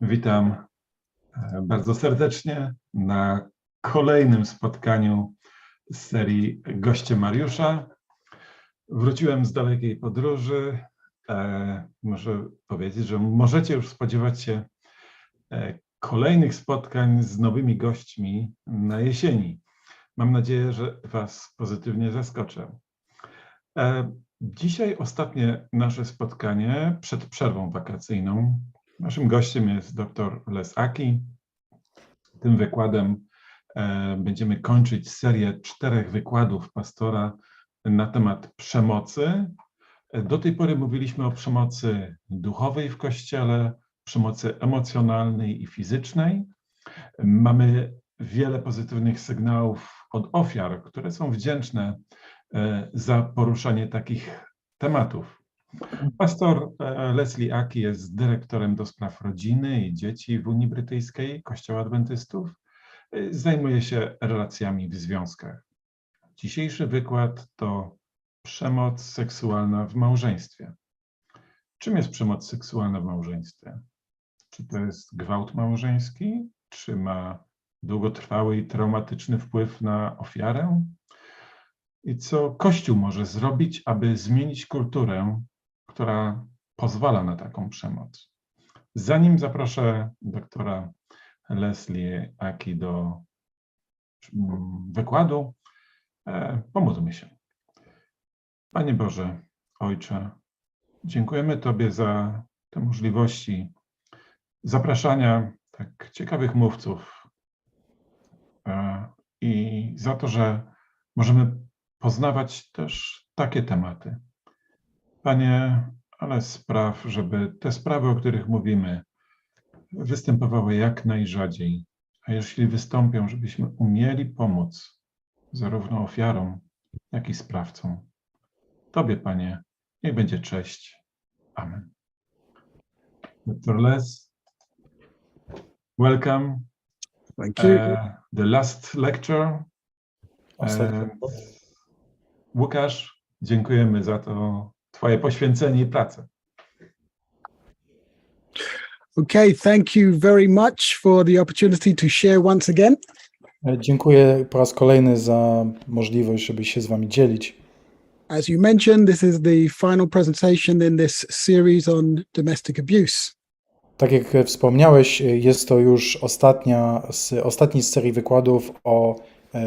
Witam bardzo serdecznie na kolejnym spotkaniu z serii Goście Mariusza. Wróciłem z dalekiej podróży. Muszę powiedzieć, że możecie już spodziewać się kolejnych spotkań z nowymi gośćmi na jesieni. Mam nadzieję, że Was pozytywnie zaskoczę. Dzisiaj ostatnie nasze spotkanie przed przerwą wakacyjną. Naszym gościem jest dr Leslie Ackie. Tym wykładem będziemy kończyć serię 4 wykładów pastora na temat przemocy. Do tej pory mówiliśmy o przemocy duchowej w Kościele, przemocy emocjonalnej i fizycznej. Mamy wiele pozytywnych sygnałów od ofiar, które są wdzięczne za poruszanie takich tematów. Pastor Leslie Ackie jest dyrektorem do spraw rodziny i dzieci w Unii Brytyjskiej Kościoła Adwentystów. Zajmuje się relacjami w związkach. Dzisiejszy wykład to przemoc seksualna w małżeństwie. Czym jest przemoc seksualna w małżeństwie? Czy to jest gwałt małżeński? Czy ma długotrwały i traumatyczny wpływ na ofiarę? I co Kościół może zrobić, aby zmienić kulturę, która pozwala na taką przemoc? Zanim zaproszę doktora Leslie Ackie do wykładu, pomódlmy się. Panie Boże, Ojcze, dziękujemy Tobie za te możliwości zapraszania tak ciekawych mówców i za to, że możemy poznawać też takie tematy. Panie, ale spraw, żeby te sprawy, o których mówimy, występowały jak najrzadziej, a jeśli wystąpią, żebyśmy umieli pomóc zarówno ofiarom, jak i sprawcom. Tobie, Panie, niech będzie cześć. Amen. Dr. Les, welcome. Thank you. The last lecture. Łukasz, dziękujemy za to Twoje poświęcenie i pracę. Okay, thank you very much for the opportunity to share once again. Dziękuję po raz kolejny za możliwość, żeby się z Wami dzielić. As you mentioned, this is the final presentation in this series on domestic abuse. Tak jak wspomniałeś, jest to już ostatni z serii wykładów o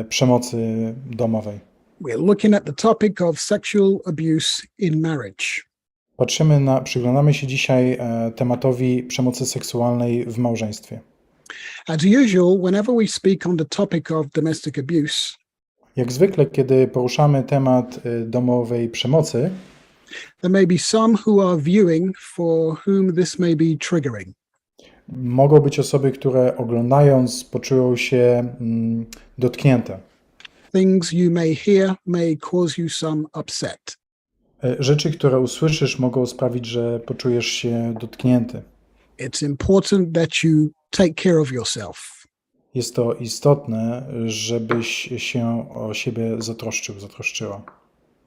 przemocy domowej. We're looking at the topic of sexual abuse in marriage. Przyglądamy się dzisiaj tematowi przemocy seksualnej w małżeństwie. As usual, whenever we speak on the topic of domestic abuse, Jak zwykle, kiedy poruszamy temat domowej przemocy, there may be some who are viewing for whom this may be triggering. mogą być osoby, które oglądając poczują się dotknięte. Things you may hear may cause you some upset. Rzeczy, które usłyszysz, mogą sprawić, że poczujesz się dotknięty. It's important that you take care of yourself. Jest to istotne, żebyś się o siebie zatroszczyła.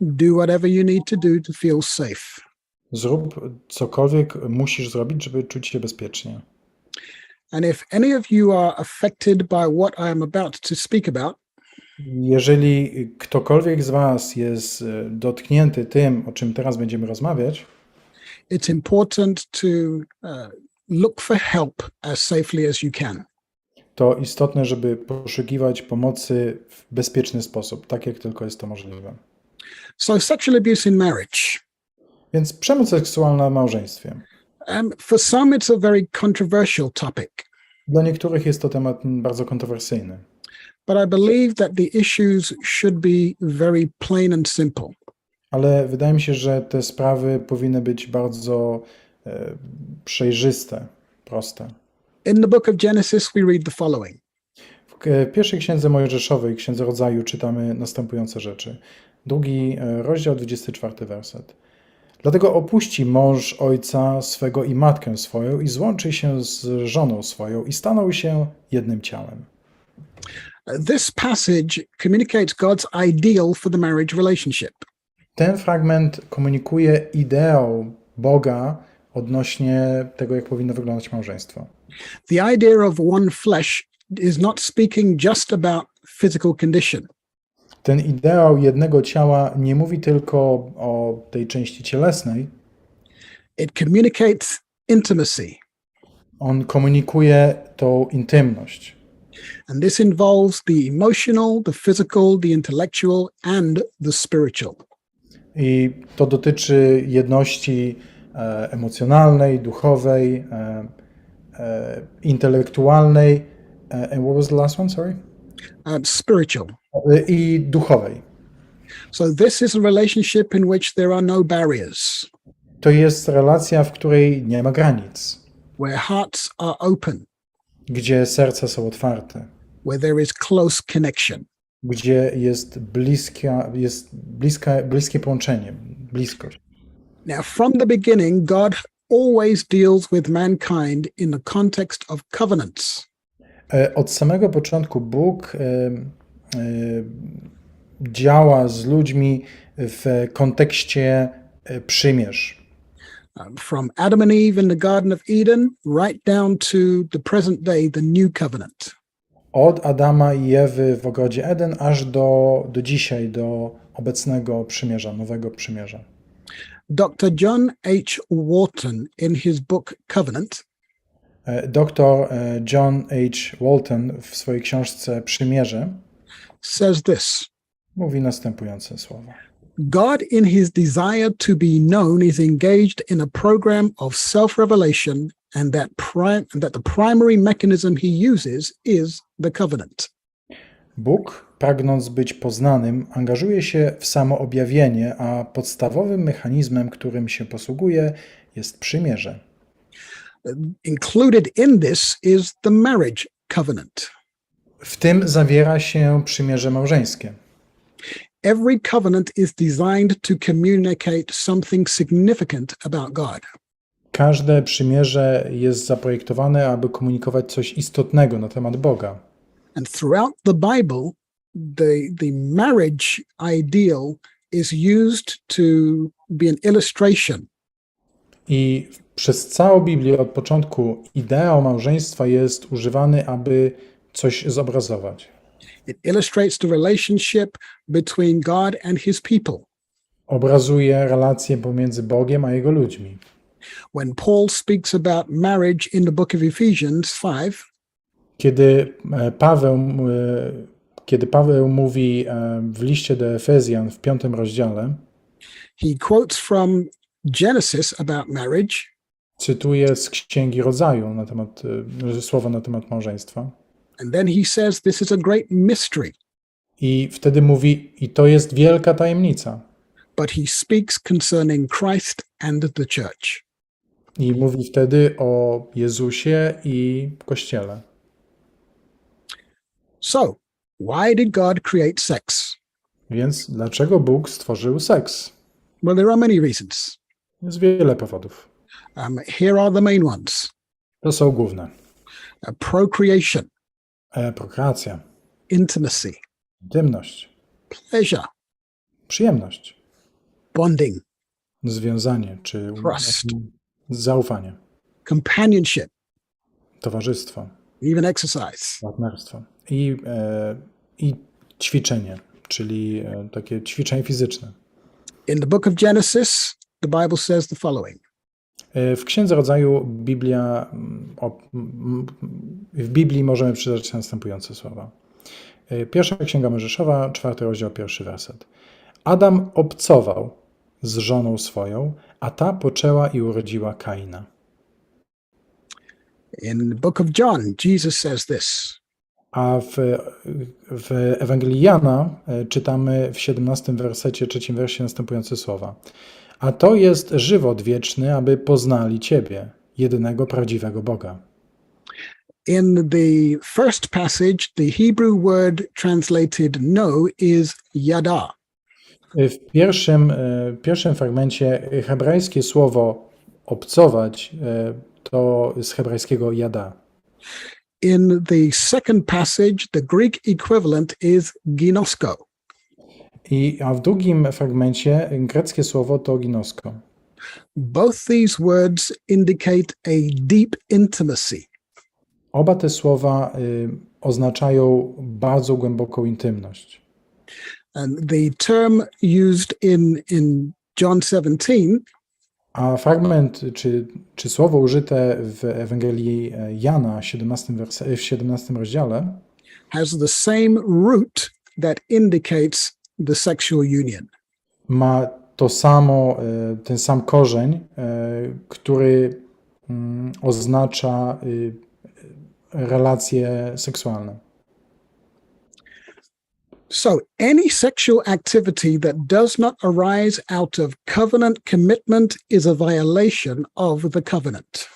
Do whatever you need to do to feel safe. Zrób cokolwiek musisz zrobić, żeby czuć się bezpiecznie. And if any of you are affected by what I am about to speak about, Jeżeli ktokolwiek z Was jest dotknięty tym, o czym teraz będziemy rozmawiać, it's important to look for help as safely as you can. to istotne, żeby poszukiwać pomocy w bezpieczny sposób, tak jak tylko jest to możliwe. So sexual abuse in marriage. Więc przemoc seksualna w małżeństwie. For some it's a very controversial topic, Dla niektórych jest to temat bardzo kontrowersyjny. but I believe that the issues should be very plain and simple. Ale wydaje mi się, że te sprawy powinny być bardzo przejrzyste, proste. In the book of Genesis we read the following. W pierwszej księdze Mojżeszowej, księdze Rodzaju, czytamy następujące rzeczy. 2 rozdział, 24 werset. Dlatego opuści mąż ojca swego i matkę swoją i złączy się z żoną swoją i staną się jednym ciałem. This passage communicates God's ideal for the marriage relationship. Ten fragment komunikuje ideał Boga odnośnie tego, jak powinno wyglądać małżeństwo. The idea of one flesh is not speaking just about physical condition. Ten ideał jednego ciała nie mówi tylko o tej części cielesnej. It communicates intimacy, On komunikuje tą intymność. and this involves the emotional, the physical, the intellectual, and the spiritual. I to dotyczy jedności emocjonalnej, duchowej, intelektualnej. And what was the last one? Sorry. Spiritual. I duchowej. So this is a relationship in which there are no barriers, To jest relacja, w której nie ma granic, where hearts are open, gdzie serca są otwarte, where there is close connection. gdzie jest bliskie połączenie, bliskość. Now, from the beginning, God always deals with mankind in the context of covenants. Od samego początku Bóg działa z ludźmi w kontekście przymierz. From Adam and Eve in the Garden of Eden, right down to the present day, the New Covenant. Od Adama i Ewy w ogrodzie Eden aż do dzisiaj, do obecnego przymierza, nowego przymierza. Dr. John H. Wharton, in his book Covenant, Dr John H. Walton w swojej książce Przymierze says this: mówi następujące słowa. God, in his desire to be known, is engaged in a program of self-revelation, and that the primary mechanism he uses is the covenant. Bóg, pragnąc być poznanym, angażuje się w samoobjawienie, a podstawowym mechanizmem, którym się posługuje, jest przymierze. Included in this is the marriage covenant. W tym zawiera się przymierze małżeńskie. Every covenant is designed to communicate something significant about God. Każde przymierze jest zaprojektowane, aby komunikować coś istotnego na temat Boga. And throughout the Bible, the marriage ideal is used to be an illustration. I przez całą Biblię od początku ideał małżeństwa jest używany, aby coś zobrazować. It illustrates the relationship between God and his people. Obrazuje relacje pomiędzy Bogiem a Jego ludźmi. When Paul speaks about marriage in the book of Ephesians 5, Kiedy Paweł mówi w liście do Efezjan w 5 rozdziale, he quotes from Genesis about marriage, cytuje z Księgi Rodzaju słowa na temat małżeństwa. and then he says this is a great mystery, I wtedy mówi, i to jest wielka tajemnica. but he speaks concerning Christ and the church. I mówi wtedy o Jezusie i Kościele. So, why did God create sex? Więc dlaczego Bóg stworzył seks? Well, there are many reasons. Jest wiele powodów. Here are the main ones. To są główne. Procreation, Prokreacja, intimacy, intymność, pleasure, przyjemność, bonding, związanie czy Trust. zaufanie, companionship, towarzystwo, even exercise. partnerstwo i ćwiczenie, czyli takie ćwiczenie fizyczne. In the book of Genesis, the Bible says the following: W Księdze Rodzaju w Biblii możemy przeczytać następujące słowa. Pierwsza Księga Mojżeszowa, 4 rozdział, 1 werset. Adam obcował z żoną swoją, a ta poczęła i urodziła Kaina. In the book of John, Jesus says this: A w Ewangelii Jana czytamy w 17 wersecie, 3 wersie następujące słowa. A to jest żywot wieczny, aby poznali Ciebie, jedynego prawdziwego Boga. In the first passage, the Hebrew word translated know is yada. W pierwszym fragmencie hebrajskie słowo obcować to z hebrajskiego jada. In the second passage, the Greek equivalent is ginosko. A w drugim fragmencie greckie słowo to ginosko. Both these words indicate a deep intimacy. Oba te słowa oznaczają bardzo głęboką intymność. And the term used in John 17 A fragment, czy słowo użyte w Ewangelii Jana w 17 rozdziale has the same root that indicates the sexual union. ma to samo, ten sam korzeń, który oznacza relacje seksualne. So any sexual activity that does not arise out of covenant commitment is a violation of the covenant.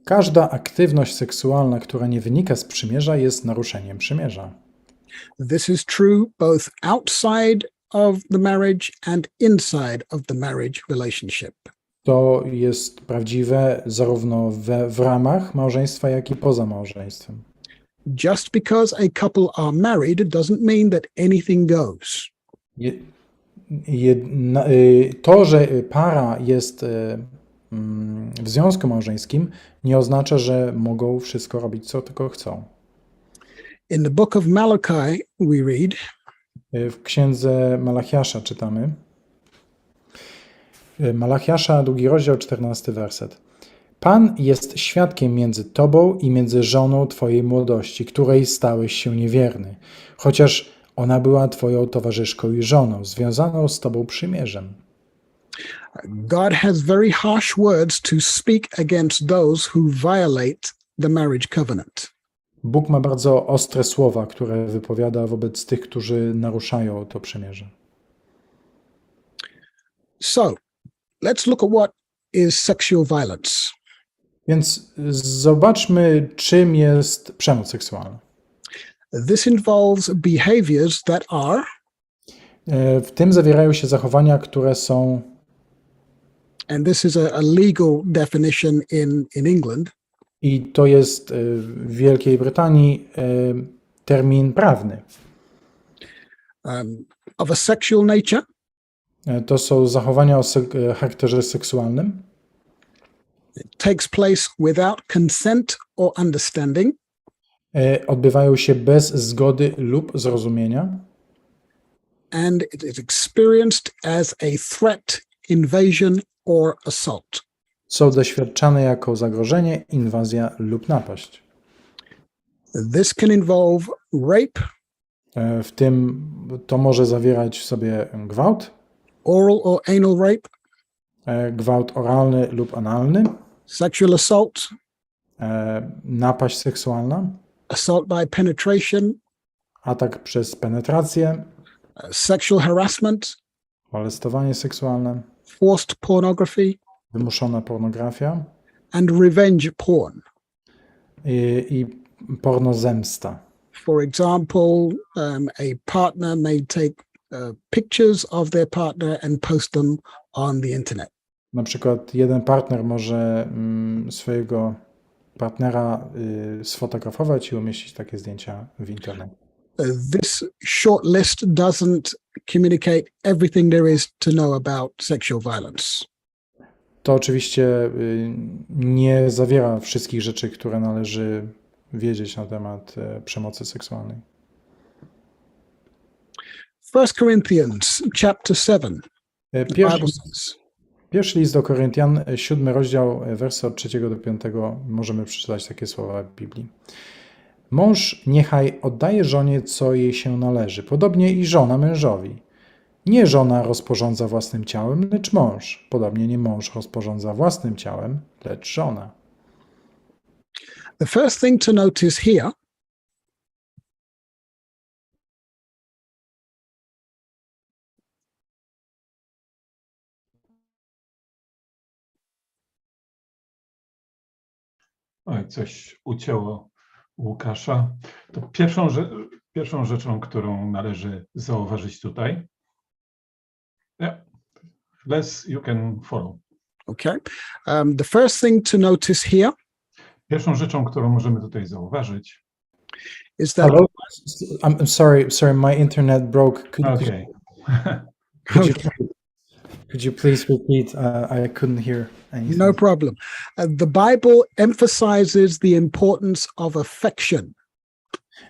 Każda aktywność seksualna, która nie wynika z przymierza, jest naruszeniem przymierza. This is true both outside of the marriage and inside of the marriage relationship. To jest prawdziwe zarówno w ramach małżeństwa, jak i poza małżeństwem. Just because a couple are married doesn't mean that anything goes. To, że para jest w związku małżeńskim, nie oznacza, że mogą wszystko robić, co tylko chcą. In the book of Malachi, we read, w księdze Malachiasza czytamy, Malachiasza, 2 rozdział, 14 werset. Pan jest świadkiem między tobą i między żoną twojej młodości, której stałeś się niewierny, chociaż ona była twoją towarzyszką i żoną, związaną z tobą przymierzem. God has very harsh words to speak against those who violate the marriage covenant. Bóg ma bardzo ostre słowa, które wypowiada wobec tych, którzy naruszają to przymierze. So, let's look at what is sexual violence. Więc zobaczmy, czym jest przemoc seksualna. This involves behaviors that are w tym zawierają się zachowania, które są, and this is a legal definition in England, i to jest w Wielkiej Brytanii termin prawny. Of a sexual nature. To są zachowania o charakterze seksualnym. It takes place without consent or understanding. Odbywają się bez zgody lub zrozumienia. And it is experienced as a threat, invasion or assault. Są doświadczane jako zagrożenie, inwazja lub napaść. This can involve rape. W tym to może zawierać w sobie gwałt. Oral or anal rape. Gwałt oralny lub analny. Sexual assault. Napaść seksualna. Assault by penetration. Atak przez penetrację. Sexual harassment. Molestowanie seksualne. Forced pornography. Wymuszona pornografia. And revenge porn. I pornozemsta. For example, a partner may take pictures of their partner and post them on the internet. Na przykład jeden partner może swojego partnera sfotografować i umieścić takie zdjęcia w internecie. This short list doesn't communicate everything there is to know about sexual violence. To oczywiście nie zawiera wszystkich rzeczy, które należy wiedzieć na temat przemocy seksualnej. 1 Corinthians chapter 7. Pierwszy list do Koryntian, 7 rozdział, wersy od 3 do 5, możemy przeczytać takie słowa w Biblii. Mąż niechaj oddaje żonie, co jej się należy, podobnie i żona mężowi. Nie żona rozporządza własnym ciałem, lecz mąż. Podobnie nie mąż rozporządza własnym ciałem, lecz żona. The first thing to notice here Oj, coś ucięło Łukasza. To pierwszą rzeczą, którą należy zauważyć tutaj. Yeah. Les, you can follow. Okay. The first thing to notice here Pierwszą rzeczą, którą możemy tutaj zauważyć. is that Hello? I'm sorry, my internet broke. Okay. Could you Could you please repeat? I couldn't hear anything. No problem. The Bible emphasizes the importance of affection.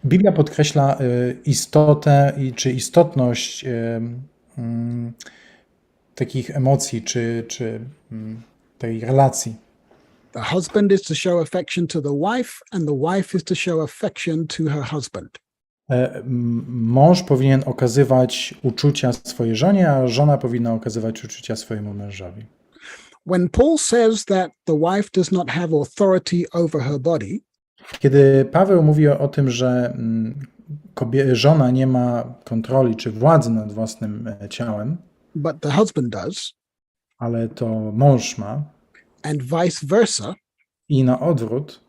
Biblia podkreśla istotę czy istotność takich emocji czy tej relacji. The husband is to show affection to the wife, and the wife is to show affection to her husband. Mąż powinien okazywać uczucia swojej żonie, a żona powinna okazywać uczucia swojemu mężowi. When Paul says that the wife does not have authority over her body, Kiedy Paweł mówi o tym, że żona nie ma kontroli czy władzy nad własnym ciałem, but the husband does, ale to mąż ma, and vice versa, i na odwrót,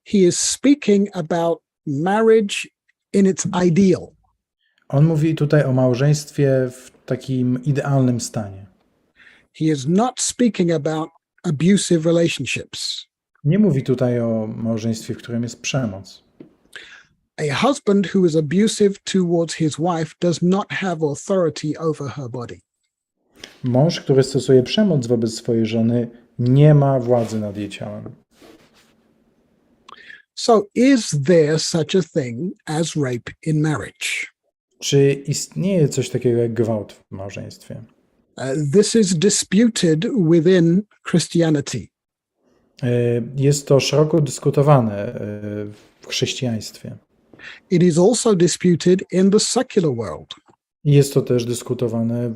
he is speaking about marriage in its ideal. on mówi tutaj o małżeństwie w takim idealnym stanie. He is not speaking about abusive relationships. Nie mówi tutaj o małżeństwie, w którym jest przemoc. A husband who is abusive towards his wife does not have authority over her body. Mąż, który stosuje przemoc wobec swojej żony, nie ma władzy nad jej ciałem. So is there such a thing as rape in marriage? Czy istnieje coś takiego jak gwałt w małżeństwie? This is disputed within Christianity. Jest to szeroko dyskutowane w chrześcijaństwie. It is also disputed in the secular world. Jest to też dyskutowane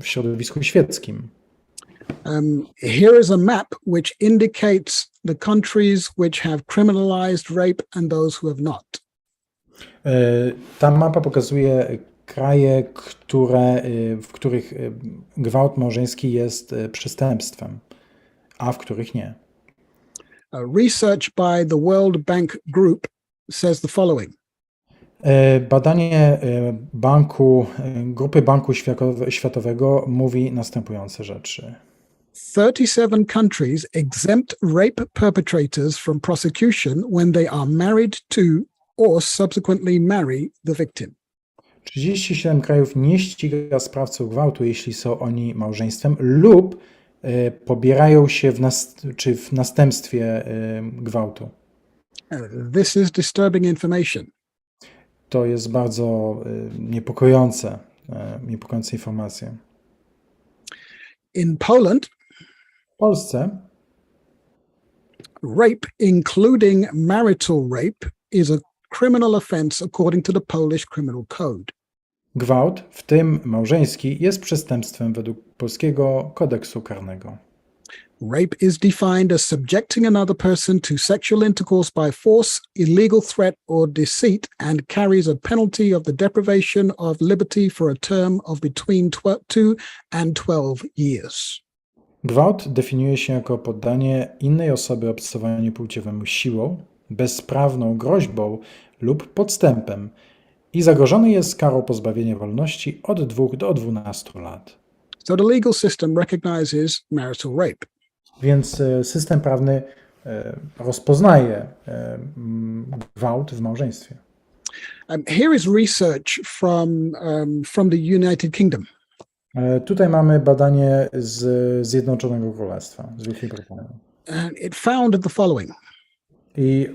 w środowisku świeckim. Here is a map which indicates the countries which have criminalized rape and those who have not. Ta mapa pokazuje kraje, w których gwałt małżeński jest przestępstwem, a w których nie. Research by the World Bank Group says the following. Badanie Grupy Banku Światowego mówi następujące rzeczy. 37 countries exempt rape perpetrators from prosecution when they are married to or subsequently marry the victim. 37 krajów nie ściga sprawców gwałtu, jeśli są oni małżeństwem lub pobierają się w następstwie gwałtu. This is disturbing information. To jest bardzo niepokojące informacje. In Poland, W Polsce rape, including marital rape, is a criminal offense according to the Polish Criminal Code. gwałt, w tym małżeński, jest przestępstwem według polskiego kodeksu karnego. Rape is defined as subjecting another person to sexual intercourse by force, illegal threat, or deceit, and carries a penalty of the deprivation of liberty for a term of between 2 and 12 years. Gwałt definiuje się jako poddanie innej osoby obcowaniu płciowemu siłą, bezprawną groźbą lub podstępem i zagrożony jest karą pozbawienia wolności od 2 do 12 lat. So the legal system recognizes marital rape. Więc system prawny rozpoznaje gwałt w małżeństwie. Here is research from the United Kingdom. Tutaj mamy badanie z Zjednoczonego Królestwa, z Wielkiej Brytanii. And it found the following. I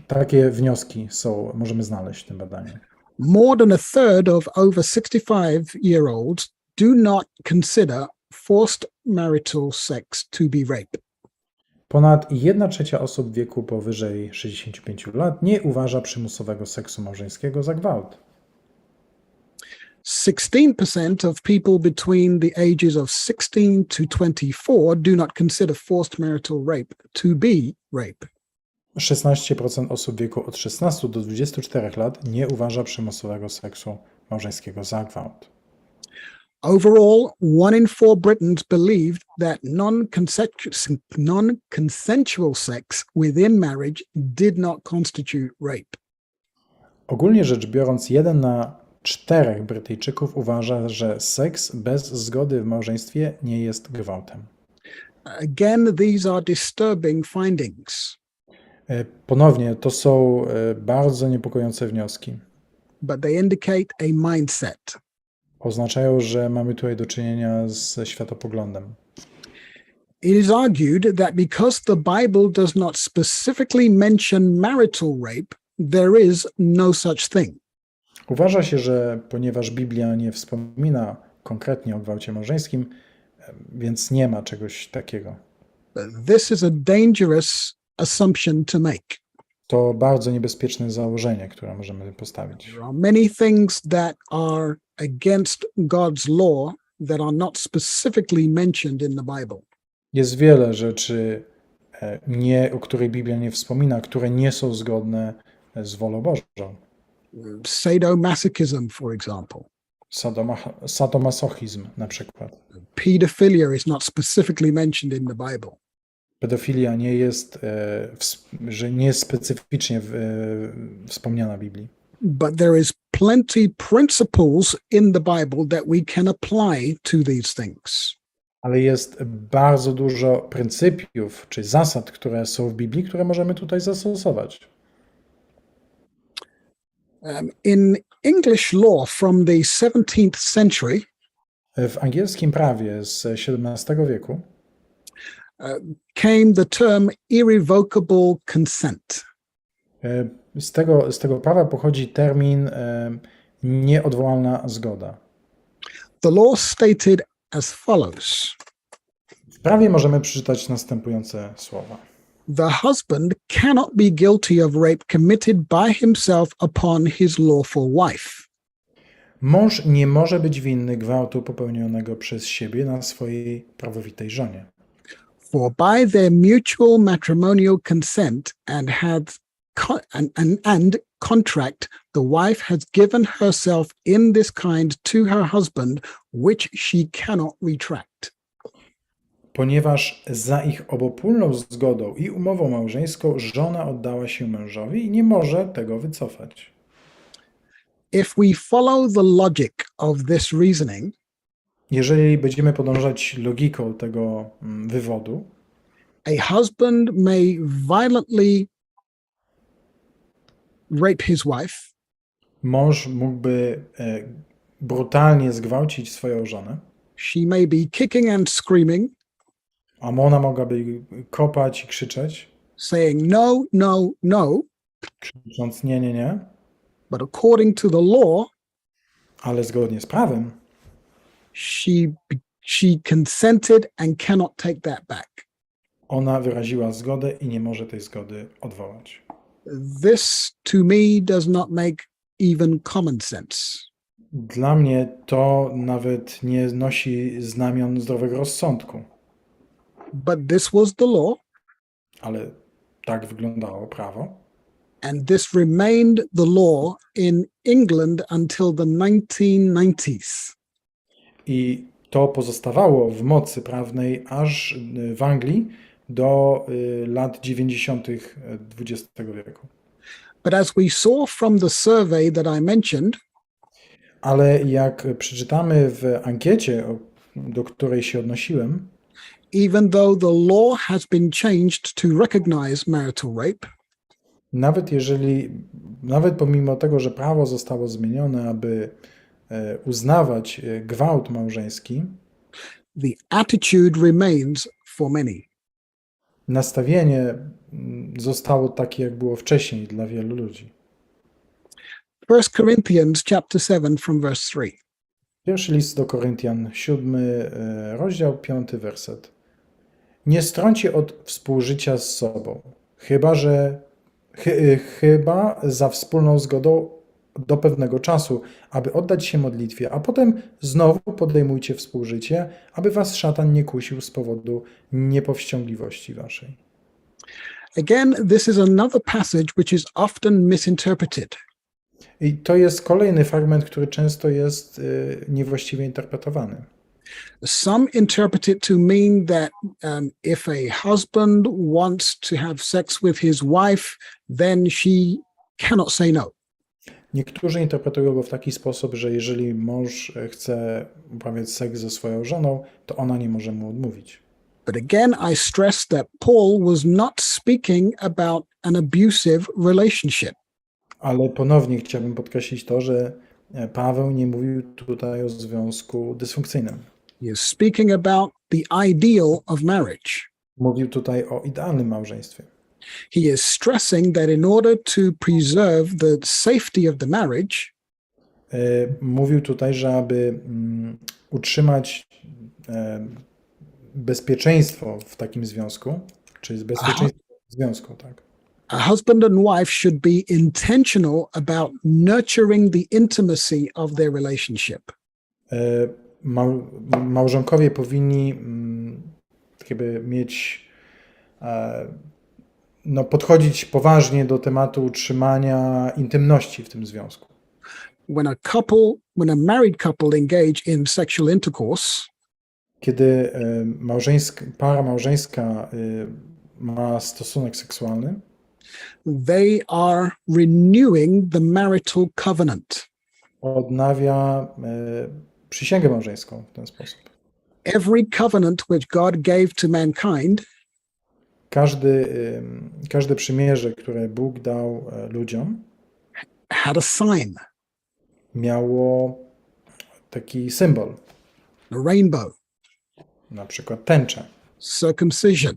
takie wnioski możemy znaleźć w tym badaniu. More than a third of over 65-year-olds do not consider forced marital sex to be rape. Ponad 1/3 osób w wieku powyżej 65 lat nie uważa przymusowego seksu małżeńskiego za gwałt. 16% of people between the ages of 16 to 24 do not consider forced marital rape to be rape. 16% osób w wieku od 16 do 24 lat nie uważa przymusowego seksu małżeńskiego za gwałt. Overall, 1 in 4 Britons believed that non-consensual sex within marriage did not constitute rape. Ogólnie rzecz biorąc, 1 na 4 Brytyjczyków uważa, że seks bez zgody w małżeństwie nie jest gwałtem. Again, these are disturbing findings. Ponownie, to są bardzo niepokojące wnioski. But they indicate a mindset. oznaczają, że mamy tutaj do czynienia ze światopoglądem. It is argued that because the Bible does not specifically mention marital rape, there is no such thing. Uważa się, że ponieważ Biblia nie wspomina konkretnie o gwałcie małżeńskim, więc nie ma czegoś takiego. This is a dangerous assumption to make. To bardzo niebezpieczne założenie, które możemy postawić. There are many things that are against God's law that are not specifically mentioned in the Bible. Jest wiele rzeczy, o których Biblia nie wspomina, które nie są zgodne z wolą Bożą. Sadomasochism, for example. Sadomasochizm na przykład. Pedophilia is not specifically mentioned in the Bible. Pedofilia nie jest, że nie jest specyficznie wspomniana w Biblii. But there is plenty principles in the Bible that we can apply to these things. Ale jest bardzo dużo pryncypiów czy zasad, które są w Biblii, które możemy tutaj zastosować. In English law from the 17th century, W angielskim prawie z XVII wieku came the term irrevocable consent. z tego prawa pochodzi termin nieodwołalna zgoda. The law stated as follows. W prawie możemy przeczytać następujące słowa. The husband cannot be guilty of rape committed by himself upon his lawful wife. Mąż nie może być winny gwałtu popełnionego przez siebie na swojej prawowitej żonie. For by their mutual matrimonial consent and contract, the wife has given herself in this kind to her husband, which she cannot retract. Ponieważ za ich obopólną zgodą i umową małżeńską żona oddała się mężowi i nie może tego wycofać. If we follow the logic of this reasoning, Jeżeli będziemy podążać logiką tego wywodu, a husband may violently rape his wife, mąż mógłby brutalnie zgwałcić swoją żonę, she may be kicking and screaming, a ona mogłaby kopać i krzyczeć, saying no, no, no, krzycząc nie, nie, nie, but according to the law, ale zgodnie z prawem she consented and cannot take that back. ona wyraziła zgodę i nie może tej zgody odwołać. This to me does not make even common sense. Dla mnie to nawet nie nosi znamion zdrowego rozsądku. But this was the law, Ale tak wyglądało prawo. and this remained the law in England until the 1990s. I to pozostawało w mocy prawnej aż w Anglii do lat 90. XX wieku. But as we saw from the survey that I mentioned, Ale jak przeczytamy w ankiecie, do której się odnosiłem, even though the law has been changed to recognize marital rape, nawet pomimo tego, że prawo zostało zmienione, aby uznawać gwałt małżeński, the attitude remains for many. nastawienie zostało takie, jak było wcześniej dla wielu ludzi. 1 Corinthians chapter 7 from verse 3. Pierwszy list do Koryntian, 7 rozdział, 5 werset. Nie strąci od współżycia z sobą, chyba za wspólną zgodą do pewnego czasu, aby oddać się modlitwie, a potem znowu podejmujcie współżycie, aby was szatan nie kusił z powodu niepowściągliwości waszej. Again, this is another passage which is often misinterpreted. I to jest kolejny fragment, który często jest niewłaściwie interpretowany. Some interpret it to mean that if a husband wants to have sex with his wife, then she cannot say no. Niektórzy interpretują go w taki sposób, że jeżeli mąż chce uprawiać seks ze swoją żoną, to ona nie może mu odmówić. But again, I stress that Paul was not speaking about an abusive relationship. Ale ponownie chciałbym podkreślić to, że Paweł nie mówił tutaj o związku dysfunkcyjnym. He is speaking about the ideal of marriage. Mówił tutaj o idealnym małżeństwie. He is stressing that in order to preserve the safety of the marriage, Mówił tutaj, że aby utrzymać bezpieczeństwo w takim związku, czyli bezpieczeństwo w związku, tak. a husband and wife should be intentional about nurturing the intimacy of their relationship. Małżonkowie powinni jakby mieć, podchodzić poważnie do tematu utrzymania intymności w tym związku. When a married couple engage in sexual intercourse, Kiedy para małżeńska ma stosunek seksualny, they are renewing the marital covenant. odnawia przysięgę małżeńską w ten sposób. Every covenant which God gave to mankind Każde przymierze, które Bóg dał ludziom, had a sign, miało taki symbol, a rainbow, na przykład tęczę, circumcision,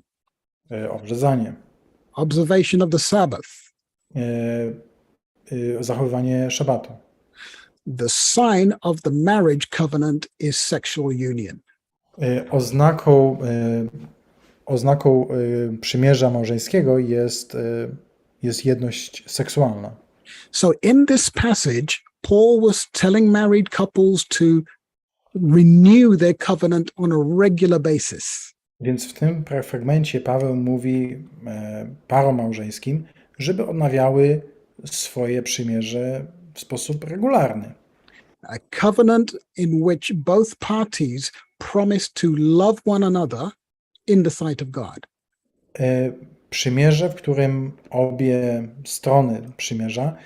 obrzezanie, observation of the Sabbath. zachowywanie szabatu. The sign of the marriage covenant is sexual union. Oznaką przymierza małżeńskiego jest jedność seksualna. So in this passage, Paul was telling married couples to renew their covenant on a regular basis. Więc w tym fragmencie Paweł mówi parom małżeńskim, żeby odnawiały swoje przymierze w sposób regularny. A covenant in which both parties promise to love one another in the sight of God. Przymierze, w którym obie strony przymierza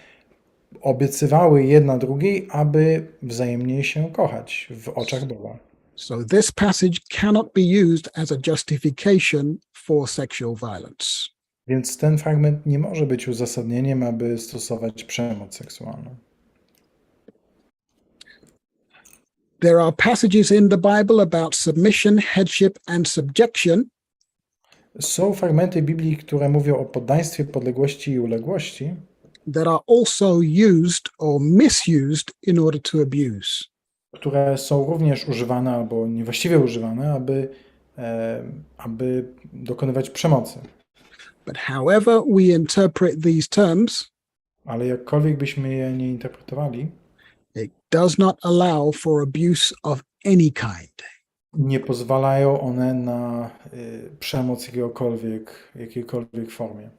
obiecywały jedna drugiej, aby wzajemnie się kochać w oczach Boga. So this passage cannot be used as a justification for sexual violence. Więc ten fragment nie może być uzasadnieniem, aby stosować przemoc seksualną. There are passages in the Bible about submission, headship, and subjection. Są fragmenty Biblii, które mówią o poddaństwie, podległości i uległości, that are also used or misused in order to abuse. które są również używane albo niewłaściwie używane, aby dokonywać przemocy. But however we interpret these terms, Ale jakkolwiek byśmy je nie interpretowali, it does not allow for abuse of any kind. nie pozwalają one na przemoc jakiejkolwiek formie.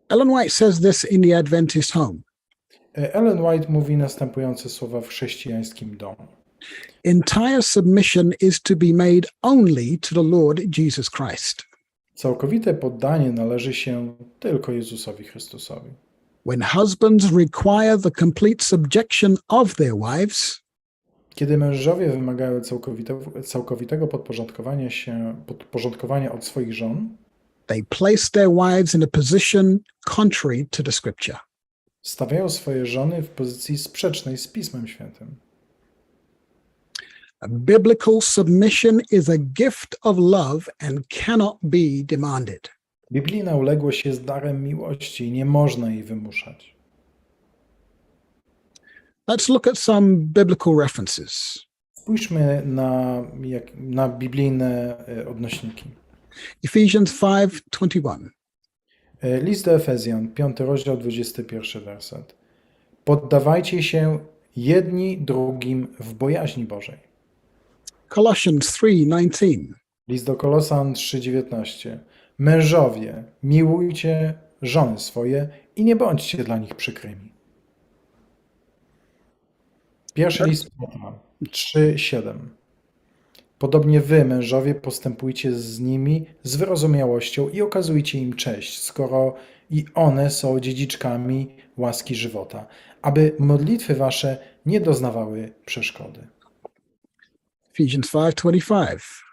Ellen White says this in The Adventist Home. Ellen White mówi następujące słowa w chrześcijańskim domu. Entire submission is to be made only to the Lord Jesus Christ. Całkowite poddanie należy się tylko Jezusowi Chrystusowi. When husbands require the complete subjection of their wives, Kiedy mężowie wymagają całkowitego podporządkowania od swoich żon, they place their wives in a position contrary to the scripture. stawiają swoje żony w pozycji sprzecznej z Pismem Świętym. A biblical submission is a gift of love and cannot be demanded. Biblijna uległość jest darem miłości i nie można jej wymuszać. Let's look at some biblical references. Spójrzmy na biblijne odnośniki. Ephesians 5:21. List do Efezjan, 5 rozdział, 21 werset. Poddawajcie się jedni drugim w bojaźni Bożej. Colossians 3:19. List do Kolosan 3:19. Mężowie, miłujcie żony swoje i nie bądźcie dla nich przykrymi. Pierwszy list Piotra 3:7. Podobnie wy, mężowie, postępujcie z nimi z wyrozumiałością i okazujcie im cześć, skoro i one są dziedziczkami łaski żywota, aby modlitwy wasze nie doznawały przeszkody. Ephesians 5:25.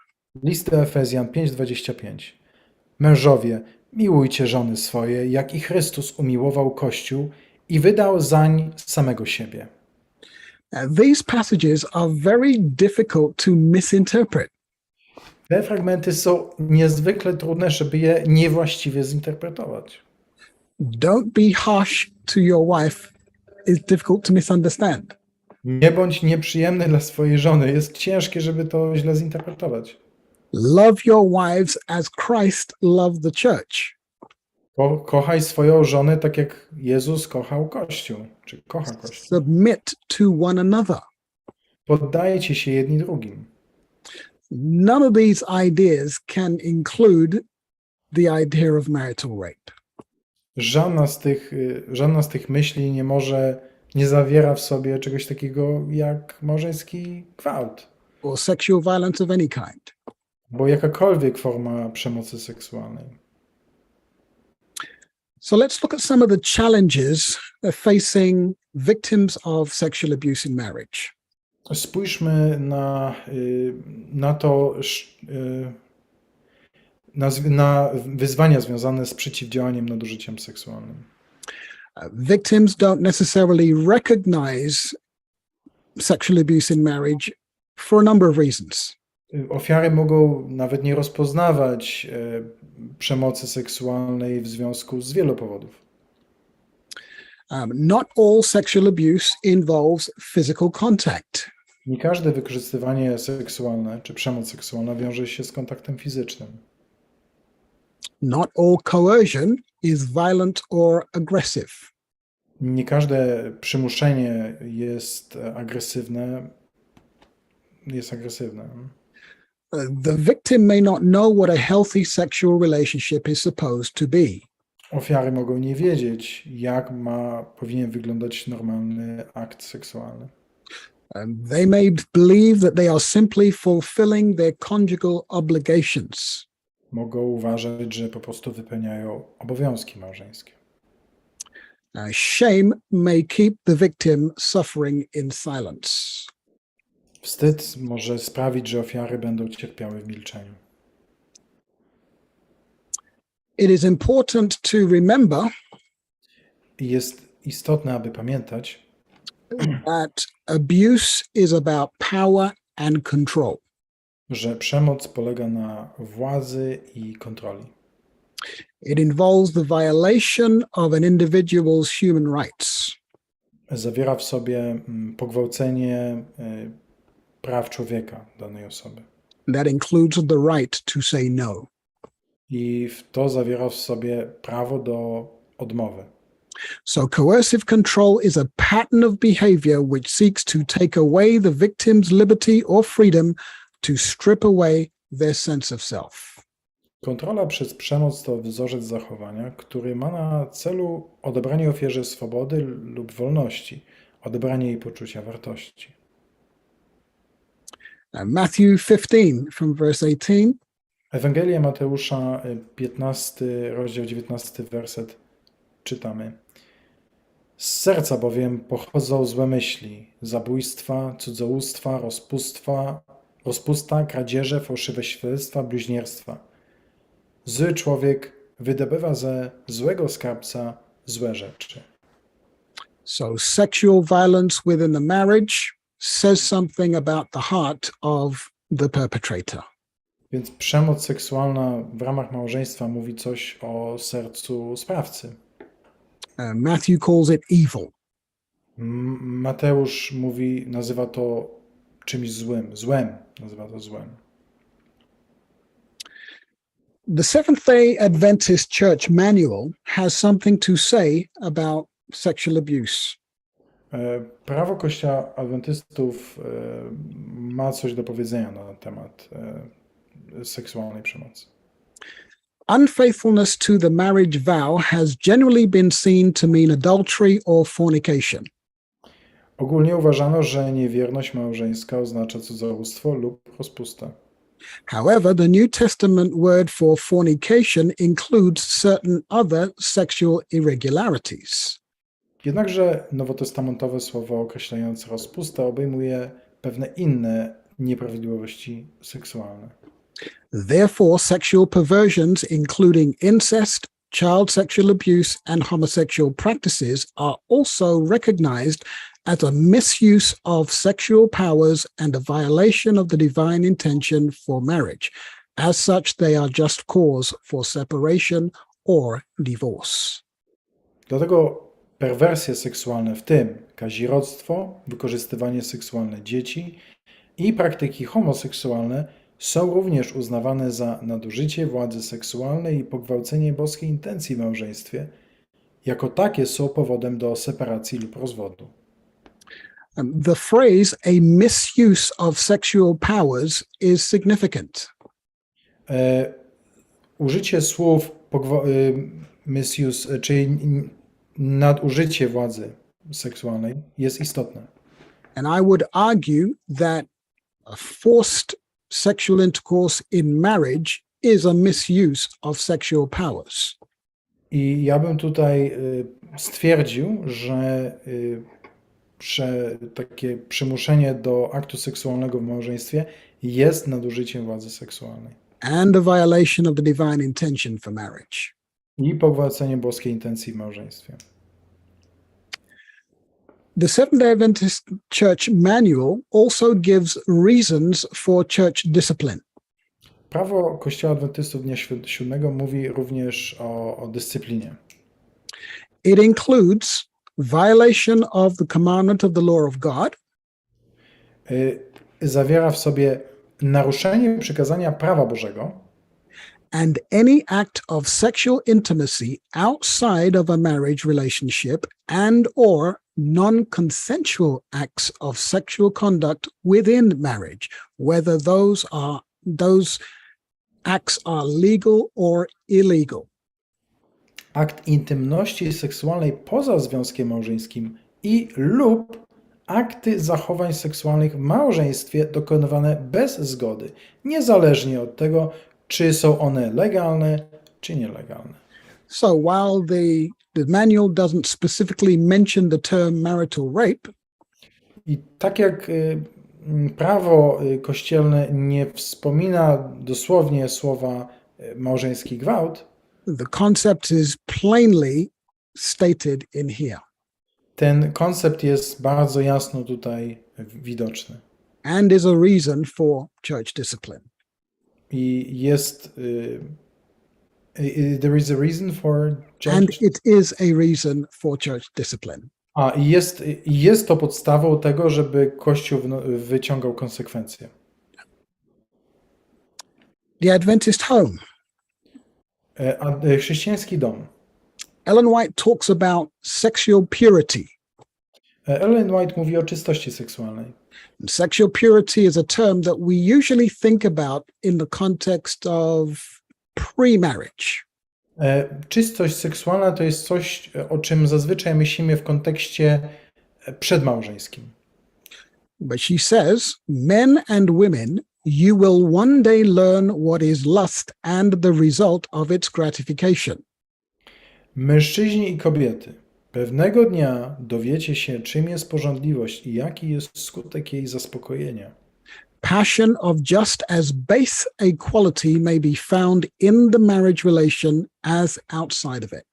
List do Efezjan 5:25. Mężowie, miłujcie żony swoje, jak i Chrystus umiłował Kościół i wydał zań samego siebie. These passages are very difficult to misinterpret. Te fragmenty są niezwykle trudne, żeby je niewłaściwie zinterpretować. Don't be harsh to your wife is difficult to misunderstand. Nie bądź nieprzyjemny dla swojej żony. Jest ciężkie, żeby to źle zinterpretować. Love your wives as Christ loved the church. Kochaj swoją żonę tak jak Jezus kochał Kościół, czy kocha Kościół. Submit to one another. Poddajcie się jedni drugim. None of these ideas can include the idea of marital rape. Żadna z tych myśli nie zawiera w sobie czegoś takiego jak małżeński gwałt, Or sexual violence of any kind. bo jakakolwiek forma przemocy seksualnej. So let's look at some of the challenges facing victims of sexual abuse in marriage. Spójrzmy na wyzwania związane z przeciwdziałaniem nadużyciom seksualnym. Victims don't necessarily recognize sexual abuse in marriage for a number of reasons. Ofiary mogą nawet nie rozpoznawać przemocy seksualnej w związku z wielu powodów. Not all sexual abuse involves physical contact. Nie każde wykorzystywanie seksualne czy przemoc seksualna wiąże się z kontaktem fizycznym. Not all coercion is violent or aggressive. Nie każde przymuszenie jest agresywne. The victim may not know what a healthy sexual relationship is supposed to be. Ofiary mogą nie wiedzieć, jak powinien wyglądać normalny akt seksualny. They may believe that they are simply fulfilling their conjugal obligations. Mogą uważać, że po prostu wypełniają obowiązki małżeńskie. Shame may keep the victim suffering in silence. Wstyd może sprawić, że ofiary będą cierpiały w milczeniu. It is important to remember I jest istotne, aby pamiętać, that abuse is about power and control. że przemoc polega na władzy i kontroli. It involves the violation of an individual's human rights. Zawiera w sobie pogwałcenie praw człowieka danej osoby. That includes the right to say no. I to zawiera w sobie prawo do odmowy. So coercive control is a pattern of behavior which seeks to take away the victim's liberty or freedom to strip away their sense of self. Kontrola przez przemoc to wzorzec zachowania, który ma na celu odebranie ofierze swobody lub wolności, odebranie jej poczucia wartości. Matthew 15 from verse 18. Ewangelia Mateusza, 15 rozdział, 19 werset, czytamy. Z serca bowiem pochodzą złe myśli, zabójstwa, cudzołóstwa, rozpusta, kradzieże, fałszywe świadectwa, bluźnierstwa. Zły człowiek wydobywa ze złego skarbca złe rzeczy. So sexual violence within the marriage says something about the heart of the perpetrator. Więc przemoc seksualna w ramach małżeństwa mówi coś o sercu sprawcy. Matthew calls it evil. Mateusz nazywa to czymś złym. Nazywa to złem. The Seventh-day Adventist Church Manual has something to say about sexual abuse. Prawo Kościoła Adwentystów ma coś do powiedzenia na temat seksualnej przemocy. Unfaithfulness to the marriage vow has generally been seen to mean adultery or fornication. Ogólnie uważano, że niewierność małżeńska oznacza cudzołóstwo lub rozpustę. However, the New Testament word for fornication includes certain other sexual irregularities. Jednakże nowotestamentowe słowo określające rozpustę obejmuje pewne inne nieprawidłowości seksualne. Therefore, sexual perversions, including incest, child sexual abuse, and homosexual practices are also recognized as a misuse of sexual powers and a violation of the divine intention for marriage. As such, they are just cause for separation or divorce. Dlatego perwersje seksualne, w tym kazirodztwo, wykorzystywanie seksualne dzieci i praktyki homoseksualne, są również uznawane za nadużycie władzy seksualnej i pogwałcenie boskiej intencji w małżeństwie. Jako takie są powodem do separacji lub rozwodu. The phrase a misuse of sexual powers is significant. Użycie słów misuse, czyli nadużycie władzy seksualnej, jest istotne. And I would argue that a forced sexual intercourse in marriage is a misuse of sexual powers. I ja bym tutaj stwierdził, że takie przymuszenie do aktu seksualnego w małżeństwie jest nadużyciem władzy seksualnej. And a violation of the divine intention for marriage. I pogwałcenie boskiej intencji w małżeństwie. The Seventh-day Adventist Church Manual also gives reasons for church discipline. Prawo Kościoła Adwentystów Dnia Siódmego mówi również o dyscyplinie. It includes violation of the commandment of the law of God, Zawiera w sobie naruszenie przykazania prawa Bożego and any act of sexual intimacy outside of a marriage relationship and or non-consensual acts of sexual conduct within marriage, whether those acts are legal or illegal. akt intymności seksualnej poza związkiem małżeńskim lub akty zachowań seksualnych w małżeństwie dokonywane bez zgody, niezależnie od tego, czy są one legalne, czy nielegalne. So while the manual doesn't specifically mention the term marital rape, I tak jak prawo kościelne nie wspomina dosłownie słowa małżeński gwałt, the concept is plainly stated in here. ten koncept jest bardzo jasno tutaj widoczny. And is a reason for church discipline. I jest there is a reason for church. And it is a reason for church discipline. Jest to podstawą tego, żeby Kościół wyciągał konsekwencje. The Adventist home. Chrześcijański dom. Ellen White talks about sexual purity. Ellen White mówi o czystości seksualnej. And sexual purity is a term that we usually think about in the context of pre-marriage. Czystość seksualna to jest coś, o czym zazwyczaj myślimy w kontekście przedmałżeńskim. But she says, men and women, you will one day learn what is lust and the result of its gratification. Mężczyźni i kobiety, pewnego dnia dowiecie się, czym jest pożądliwość i jaki jest skutek jej zaspokojenia. Passion of just as base a quality may be found in the marriage relation as outside of it.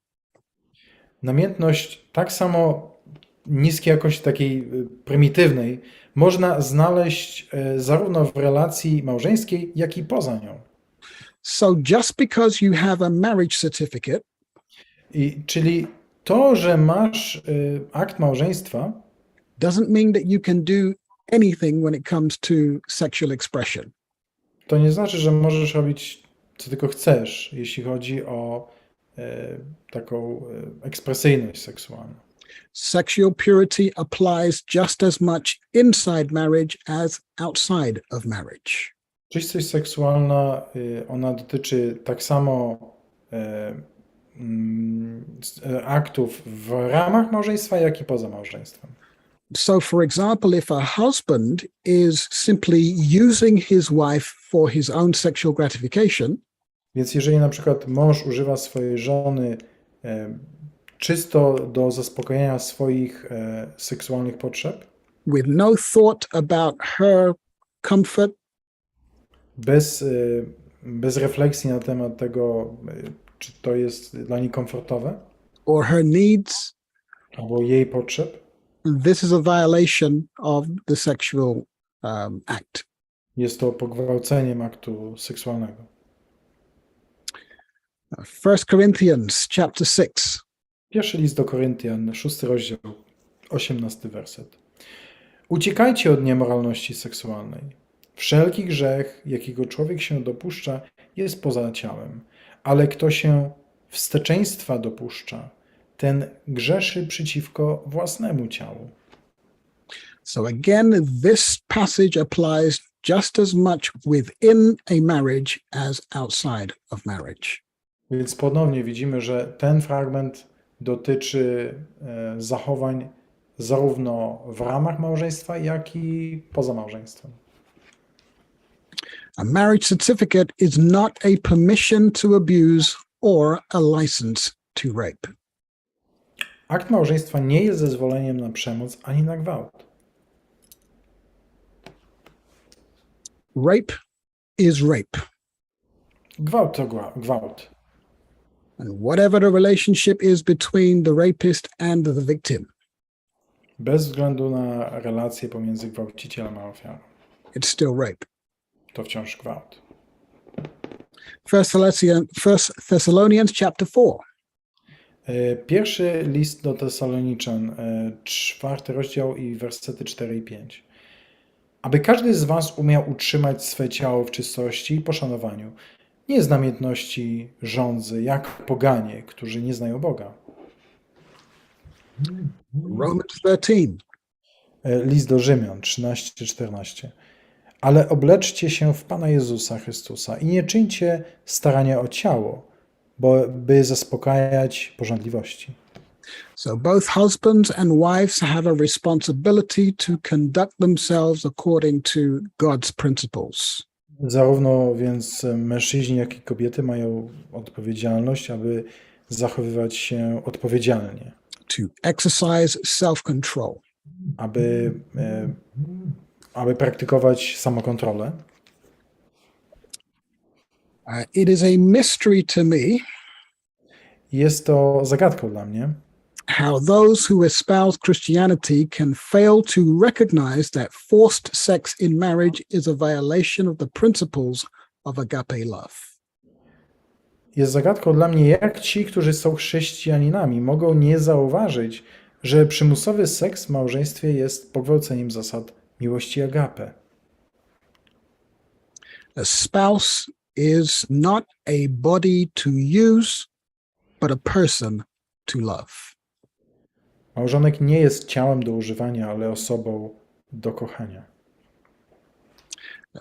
Namiętność tak samo niskiej jakości, takiej prymitywnej, można znaleźć zarówno w relacji małżeńskiej, jak i poza nią. So just because you have a marriage certificate Czyli to, że masz akt małżeństwa, doesn't mean that you can do anything when it comes to sexual expression. to nie znaczy, że możesz robić co tylko chcesz, jeśli chodzi o taką ekspresyjność seksualną. Sexual purity applies just as much inside marriage as outside of marriage. Czystość seksualna, ona dotyczy tak samo aktów w ramach małżeństwa, jak i poza małżeństwem. So, for example, if a husband is simply using his wife for his own sexual gratification, Więc jeżeli na przykład mąż używa swojej żony czysto do zaspokojenia swoich seksualnych potrzeb, with no thought about her comfort, bez refleksji na temat tego, Czy to jest dla niej komfortowe? or her needs, Albo jej potrzeb? this is a violation of the sexual act. Jest to pogwałceniem aktu seksualnego. 1 Corinthians chapter 6. Pierwszy list do Koryntian, 6 rozdział, 18 werset. Uciekajcie od niemoralności seksualnej. Wszelki grzech, jakiego człowiek się dopuszcza, jest poza ciałem, ale kto się wsteczeństwa dopuszcza, ten grzeszy przeciwko własnemu ciału. So again, this passage applies just as much within a marriage as outside of marriage. Więc ponownie widzimy, że ten fragment dotyczy zachowań zarówno w ramach małżeństwa, jak i poza małżeństwem. A marriage certificate is not a permission to abuse or a license to rape. Akt małżeństwa nie jest zezwoleniem na przemoc ani na gwałt. Rape is rape. Gwałt to gwałt. And whatever the relationship is between the rapist and the victim, Bez względu na relacje pomiędzy gwałcicielem a ofiarą. it's still rape. To wciąż gwałt. 1 Thessalonians chapter 4. Pierwszy list do Tesaloniczan, 4 rozdział i wersety 4 i 5. Aby każdy z was umiał utrzymać swe ciało w czystości i poszanowaniu, nie z namiętności żądzy, jak poganie, którzy nie znają Boga. Romans 13. List do Rzymian 13-14. Ale obleczcie się w Pana Jezusa Chrystusa i nie czyńcie starania o ciało, by zaspokajać pożądliwości. So both husbands and wives have a responsibility to conduct themselves according to God's principles. Zarówno więc mężczyźni, jak i kobiety mają odpowiedzialność, aby zachowywać się odpowiedzialnie, To exercise self-control. aby praktykować samokontrolę. It is a mystery to me Jest to zagadką dla mnie, how those who espouse Christianity can fail to recognize that forced sex in marriage is a violation of the principles of agape love. Jest zagadką dla mnie, jak ci, którzy są chrześcijaninami, mogą nie zauważyć, że przymusowy seks w małżeństwie jest pogwałceniem zasad miłości agape. A spouse is not a body to use, but a person to love. Małżonek nie jest ciałem do używania, ale osobą do kochania.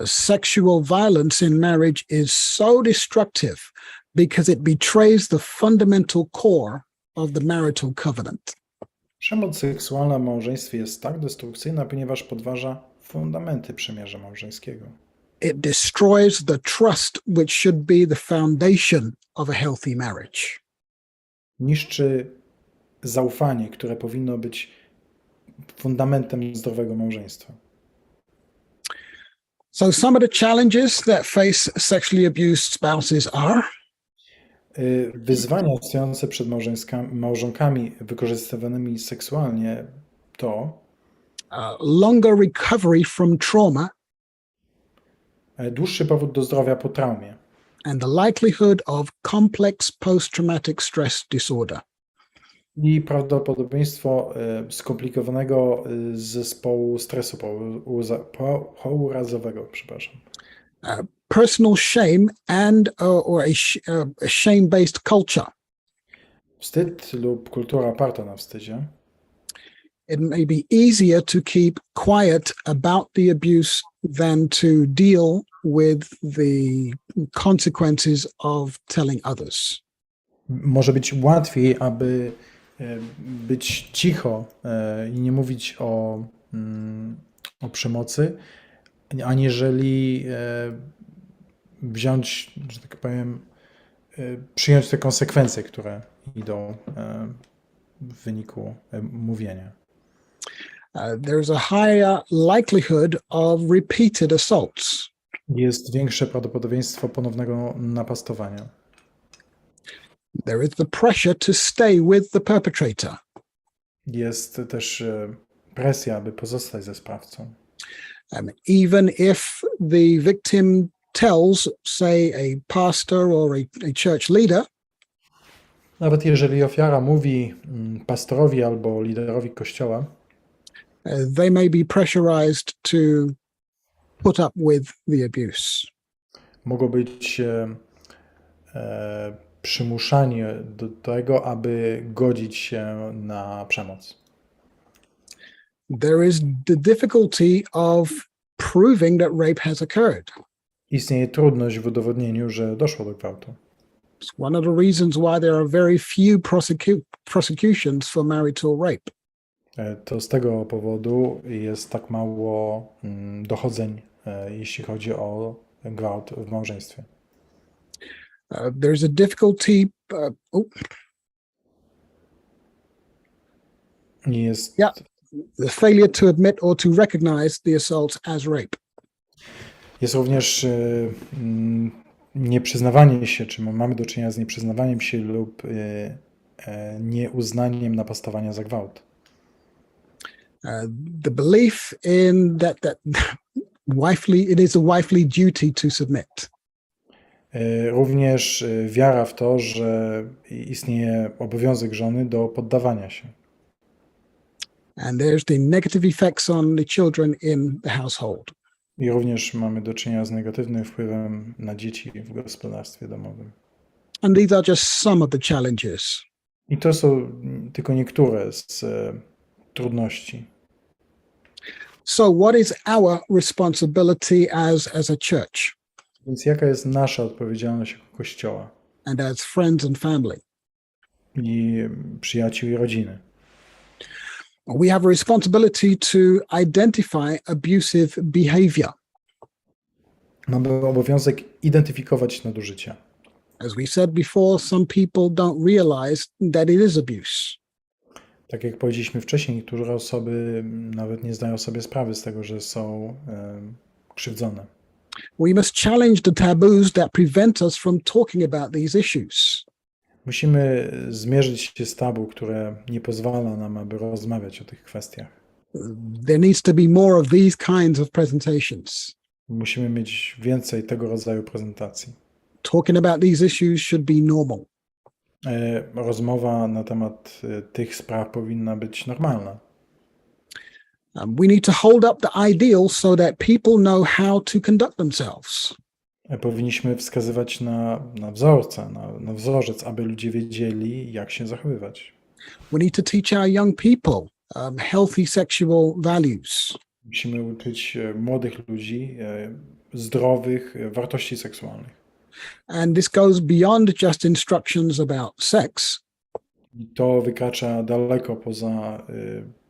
Sexual violence in marriage is so destructive because it betrays the fundamental core of the marital covenant. Przemoc seksualna w małżeństwie jest tak destrukcyjna, ponieważ podważa fundamenty przymierza małżeńskiego. It destroys the trust which should be the foundation of a healthy marriage. Niszczy zaufanie, które powinno być fundamentem zdrowego małżeństwa. So some of the challenges that face sexually abused spouses are Wyzwania stojące przed małżonkami wykorzystywanymi seksualnie to longer recovery from trauma dłuższy powód do zdrowia po traumie and the likelihood of complex post-traumatic stress disorder. i prawdopodobieństwo skomplikowanego zespołu stresu pourazowego, przepraszam. Personal shame and or a shame-based culture. Wstyd lub kultura oparta na wstydzie. It may be easier to keep quiet about the abuse than to deal with the consequences of telling others. Może być łatwiej, aby być cicho i nie mówić o przemocy, aniżeli wziąć, że tak powiem, przyjąć te konsekwencje, które idą w wyniku mówienia. There's a higher likelihood of repeated assaults. Jest większe prawdopodobieństwo ponownego napastowania. There is the pressure to stay with the perpetrator. Jest też presja, aby pozostać ze sprawcą. Even if the victim tells, say, a pastor or a church leader, Nawet jeżeli ofiara mówi pastorowi albo liderowi kościoła, they may be pressurized to put up with the abuse. mogą być przymuszani do tego, aby godzić się na przemoc. There is the difficulty of proving that rape has occurred. Istnieje trudność w udowodnieniu, że doszło do gwałtu. It's one of the reasons why there are very few prosecutions for marital rape. To z tego powodu jest tak mało dochodzeń, jeśli chodzi o gwałt w małżeństwie. There's a difficulty. Jest The failure to admit or to recognize the assault as rape. Jest również nieprzyznawanie się, czy mamy do czynienia z nieprzyznawaniem się lub nieuznaniem napastowania za gwałt. The belief in that it is a wifely duty to submit. Również wiara w to, że istnieje obowiązek żony do poddawania się. And there's the negative effects on the children in the household. I również mamy do czynienia z negatywnym wpływem na dzieci w gospodarstwie domowym. And these are just some of the challenges. I to są tylko niektóre z trudności. So what is our responsibility as a church Więc jaka jest nasza odpowiedzialność jako Kościoła and as friends and family? i przyjaciół i rodziny? We have a responsibility to identify abusive behavior. Mamy obowiązek identyfikować nadużycia. As we said before, some people don't realize that it is abuse. Tak jak powiedzieliśmy wcześniej, niektóre osoby nawet nie zdają sobie sprawy z tego, że są krzywdzone. We must challenge the taboos that prevent us from talking about these issues. Musimy zmierzyć się z tabu, które nie pozwala nam, aby rozmawiać o tych kwestiach. There needs to be more of these kinds of presentations. Musimy mieć więcej tego rodzaju prezentacji. Talking about these issues should be normal. Rozmowa na temat tych spraw powinna być normalna. We need to hold up the ideal so that people know how to conduct themselves. Powinniśmy wskazywać na wzorce, na wzorzec, aby ludzie wiedzieli, jak się zachowywać. We need to teach our young people healthy sexual values. Musimy uczyć młodych ludzi zdrowych wartości seksualnych. And this goes beyond just instructions about sex. I to wykracza daleko poza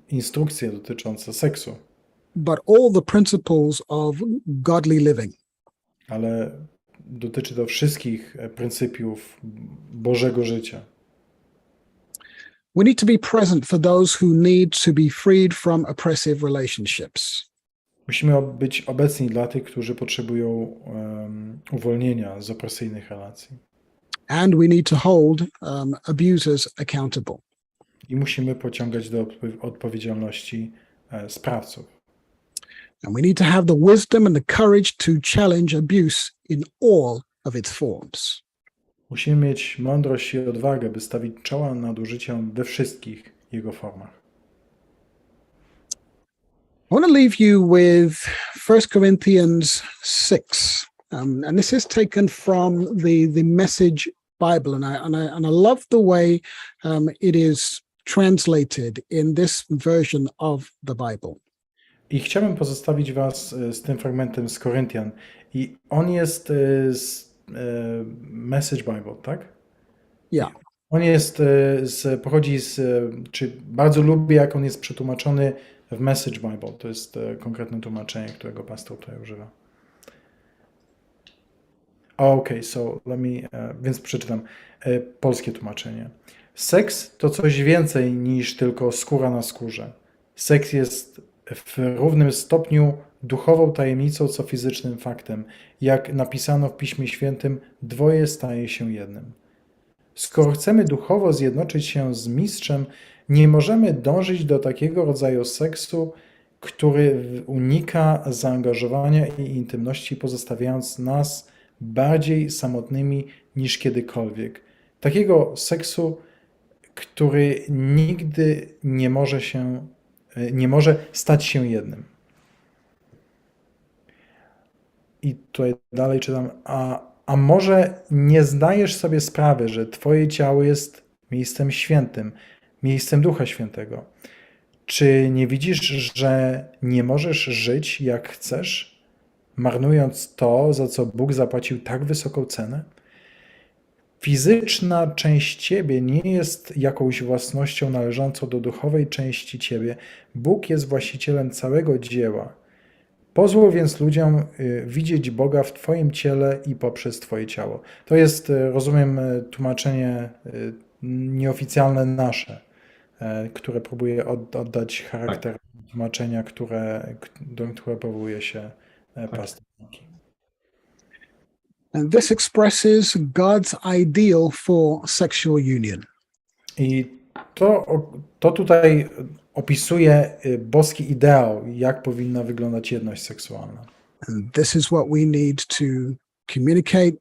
instrukcje dotyczące seksu, But all the principles of godly living. ale dotyczy to wszystkich pryncypiów Bożego życia. We need to be present for those who need to be freed from oppressive relationships. Musimy być obecni dla tych, którzy potrzebują uwolnienia z opresyjnych relacji. And we need to hold abusers accountable. I musimy pociągać do odpowiedzialności sprawców. And we need to have the wisdom and the courage to challenge abuse in all of its forms. Musimy mieć mądrość i odwagę, by stawić czoła nadużyciom we wszystkich jego formach. I want to leave you with 1 Corinthians 6. And this is taken from the Message Bible. And I love the way it is translated in this version of the Bible. I chciałbym pozostawić was z tym fragmentem z Koryntian. I on jest z Message Bible, tak? Yeah. On jest czy bardzo lubię, jak on jest przetłumaczony w Message Bible. To jest konkretne tłumaczenie, którego pastor tutaj używa. Okay, so więc przeczytam polskie tłumaczenie. Seks to coś więcej niż tylko skóra na skórze. Seks jest w równym stopniu duchową tajemnicą, co fizycznym faktem. Jak napisano w Piśmie Świętym, dwoje staje się jednym. Skoro chcemy duchowo zjednoczyć się z mistrzem, nie możemy dążyć do takiego rodzaju seksu, który unika zaangażowania i intymności, pozostawiając nas bardziej samotnymi niż kiedykolwiek. Takiego seksu, który nigdy nie może stać się jednym. I tutaj dalej czytam, a może nie zdajesz sobie sprawy, że twoje ciało jest miejscem świętym, miejscem Ducha Świętego. Czy nie widzisz, że nie możesz żyć jak chcesz, marnując to, za co Bóg zapłacił tak wysoką cenę? Fizyczna część ciebie nie jest jakąś własnością należącą do duchowej części ciebie. Bóg jest właścicielem całego dzieła. Pozwól więc ludziom widzieć Boga w twoim ciele i poprzez twoje ciało. To jest, rozumiem, tłumaczenie nieoficjalne nasze, które próbuje oddać charakter tłumaczenia, do którego powołuje się pastor. And this expresses God's ideal for sexual union. I to tutaj opisuje boski ideał, jak powinna wyglądać jedność seksualna. And this is what we need to communicate.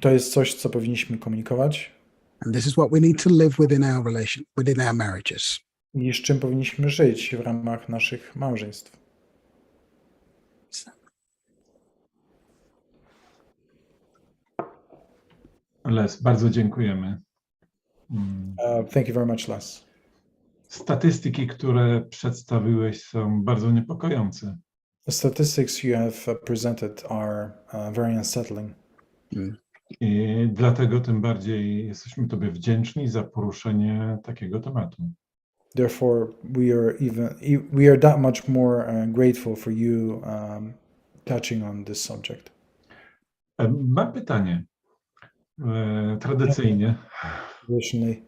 To jest coś, co powinniśmy komunikować. And this is what we need to live within our marriages. I z czym powinniśmy żyć w ramach naszych małżeństw. Les, bardzo dziękujemy. Thank you very much, Les. Statystyki, które przedstawiłeś, są bardzo niepokojące. The statistics you have presented are very unsettling. I dlatego tym bardziej jesteśmy Tobie wdzięczni za poruszenie takiego tematu. Therefore, we are that much more grateful for you touching on this subject. Mam pytanie. Tradycyjnie. Traditionally,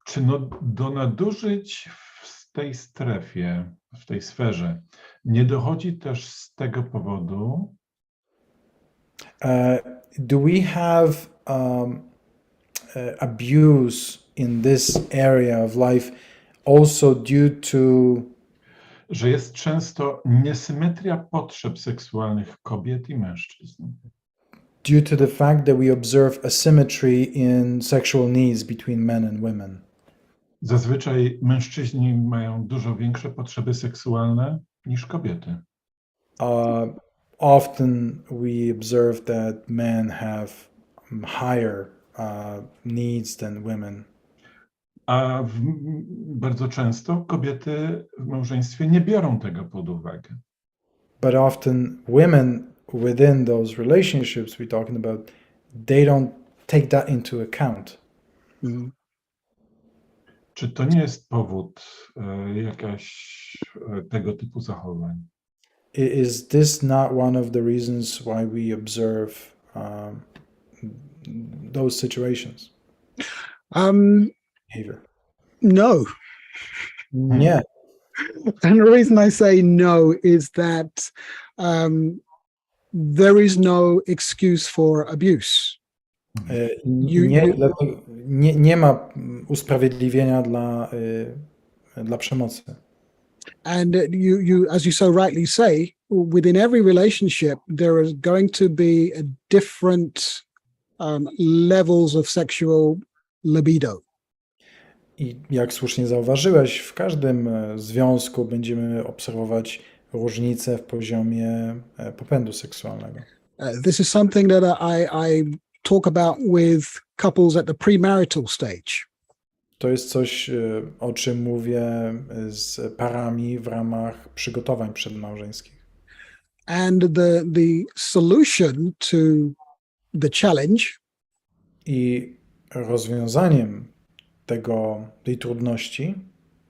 Czy do nadużyć w tej strefie, w tej sferze, nie dochodzi też z tego powodu, do we have abuse in this area of life also due to że jest często niesymetria potrzeb seksualnych kobiet i mężczyzn? Due to the fact that we observe asymmetry in sexual needs between men and women. Zazwyczaj mężczyźni mają dużo większe potrzeby seksualne niż kobiety. Often we observe that men have higher needs than women. A bardzo często kobiety w małżeństwie nie biorą tego pod uwagę. But often women within those relationships we're talking about, they don't take that into account. Czy to nie jest powód tego typu zachowań? Is this not one of the reasons why we observe those situations? Behavior. No. Nie. And the reason I say no is that there is no excuse for abuse. Nie ma usprawiedliwienia dla przemocy. And you, as you so rightly say, within every relationship, there is going to be a different levels of sexual libido. I jak słusznie zauważyłeś, w każdym związku będziemy obserwować różnice w poziomie popędu seksualnego. This is something that I talk about with couples at the premarital stage. To jest coś, o czym mówię z parami w ramach przygotowań przedmałżeńskich. And the solution to the challenge I rozwiązaniem tej trudności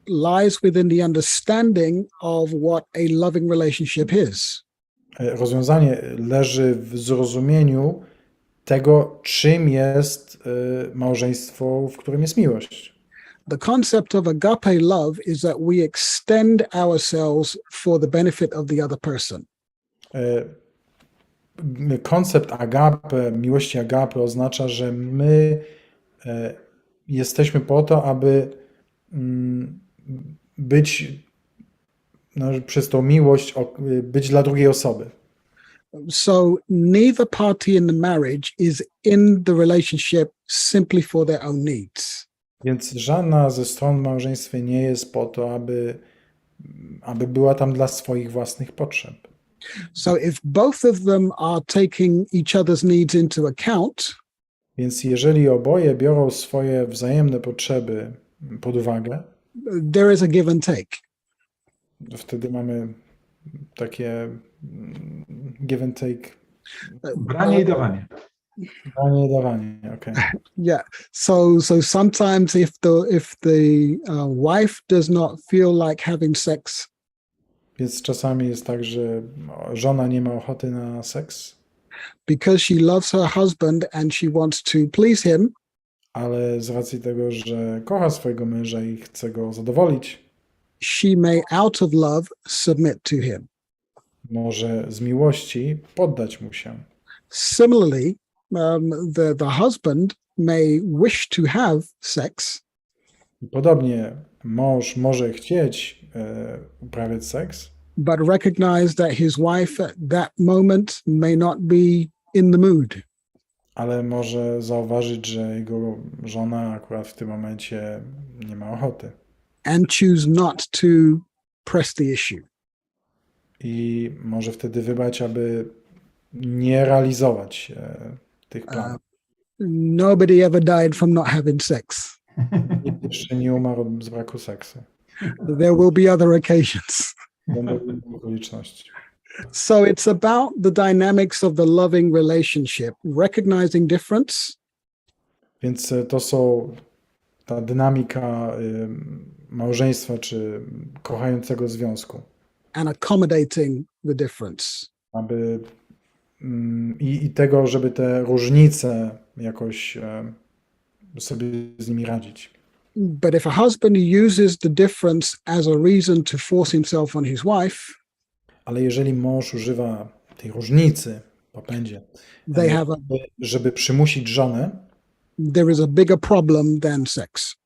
lies within the understanding of what a loving relationship is. Rozwiązanie leży w zrozumieniu tego, czym jest małżeństwo, w którym jest miłość. The concept of agape love is that we extend ourselves for the benefit of the other person. koncept agape, miłości agape oznacza, że my jesteśmy po to, aby być przez tą miłość być dla drugiej osoby. So neither party in the marriage is in the relationship simply for their own needs. Więc żadna ze stron w małżeństwie nie jest po to, aby była tam dla swoich własnych potrzeb. So if both of them are taking each other's needs into account, Więc jeżeli oboje biorą swoje wzajemne potrzeby pod uwagę, there is a give and take. to wtedy mamy takie give and take. Branie i dawanie. Branie i dawanie, okej. Yeah. So sometimes if the wife does not feel like having sex, Więc czasami jest tak, że żona nie ma ochoty na seks, because she loves her husband and she wants to please him, ale z racji tego, że kocha swojego męża i chce go zadowolić, she may out of love submit to him. może z miłości poddać mu się. Similarly, the husband may wish to have sex, I podobnie mąż może chcieć uprawiać seks, but recognize that his wife at that moment may not be in the mood. ale może zauważyć, że jego żona akurat w tym momencie nie ma ochoty. And choose not to press the issue. I może wtedy wybrać, aby nie realizować tych planów. Nobody ever died from not having sex. Nikt jeszcze nie umarł z braku seksu. There will be other occasions. Będą inne okoliczności. So it's about the dynamics of the loving relationship, recognizing difference, Więc to są ta dynamika małżeństwa czy kochającego związku. and accommodating the difference. Aby i tego, żeby te różnice jakoś sobie z nimi radzić. But if a husband uses the difference as a reason to force himself on his wife, Ale jeżeli mąż używa tej różnicy w popędzie, they have żeby przymusić żonę, there is a bigger problem than sex.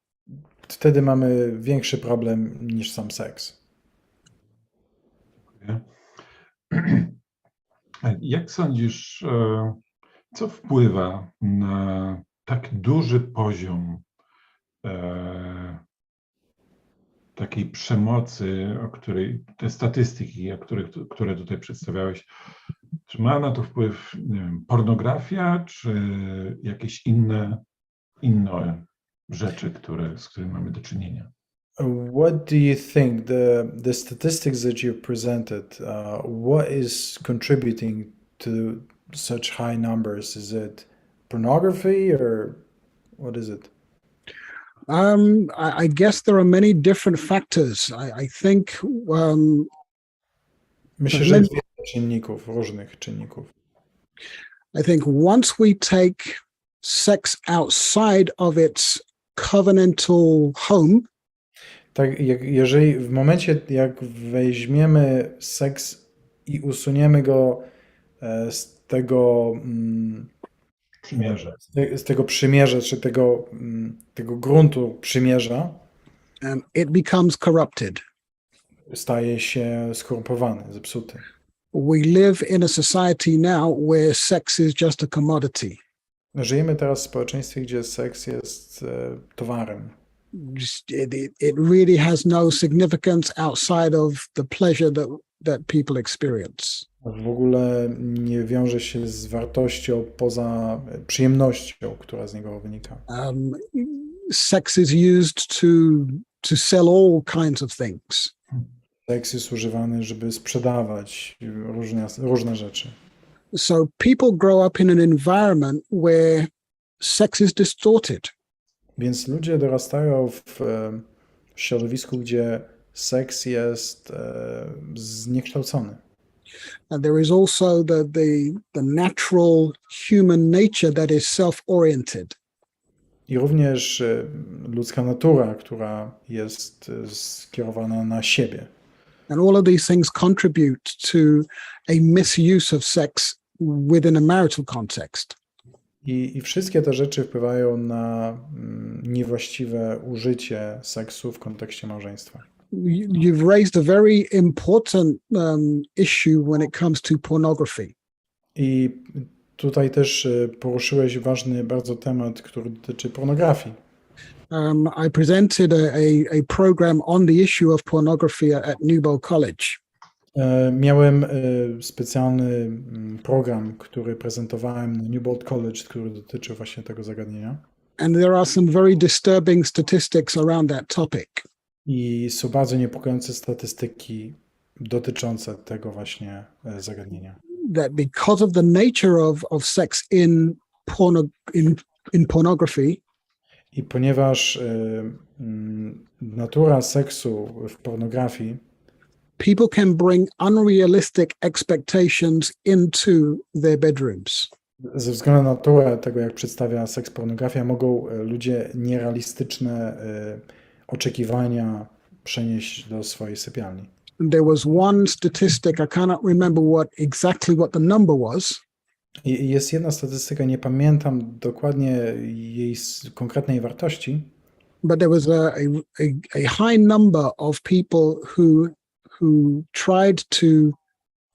wtedy mamy większy problem niż sam seks. Jak sądzisz, co wpływa na tak duży poziom takiej przemocy, o której te statystyki, które tutaj przedstawiałeś, czy ma na to wpływ, nie wiem, pornografia, czy jakieś inne rzeczy, z którymi mamy do czynienia? What do you think the statistics that you've presented, what is contributing to such high numbers? Is it pornography or what is it? I guess there are many different factors. I think Myślę, że jest wiele czynników, różnych czynników. I think once we take sex outside of its covenantal home, Tak, jeżeli w momencie, jak weźmiemy seks i usuniemy go z tego Przymierze. z tego przymierza, czy tego gruntu przymierza, it becomes corrupted. staje się skorumpowany, zepsuty. We live in a society now where sex is just a commodity. Żyjemy teraz w społeczeństwie, gdzie seks jest towarem. It really has no significance outside of the pleasure that people experience. W ogóle nie wiąże się z wartością poza przyjemnością, która z niego wynika. Sex is used to sell all kinds of things. Seks jest używany, żeby sprzedawać różne rzeczy. So people grow up in an environment where sex is distorted. Więc ludzie dorastają w środowisku, gdzie seks jest zniekształcony. And there is also the natural human nature that is self-oriented. I również ludzka natura, która jest skierowana na siebie. And all of these things contribute to a misuse of sex within a marital context. I wszystkie te rzeczy wpływają na niewłaściwe użycie seksu w kontekście małżeństwa. You've raised a very important issue when it comes to pornography. I tutaj też poruszyłeś ważny bardzo temat, który dotyczy pornografii. I presented a program on the issue of pornography at Newbold College. Miałem specjalny program, który prezentowałem na Newbold College, który dotyczył właśnie tego zagadnienia. And there are some very disturbing statistics around that topic. I są bardzo niepokojące statystyki dotyczące tego właśnie zagadnienia. That because of the nature of sex in pornography, I ponieważ natura seksu w pornografii, people can bring unrealistic expectations into their bedrooms. ze względu na naturę tego, jak przedstawia seks pornografia, mogą ludzie nierealistyczne oczekiwania przenieść do swojej sypialni. There was one statistic, I cannot remember exactly what the number was. I jest jedna statystyka, nie pamiętam dokładnie jej konkretnej wartości, But there was a high number of people who tried to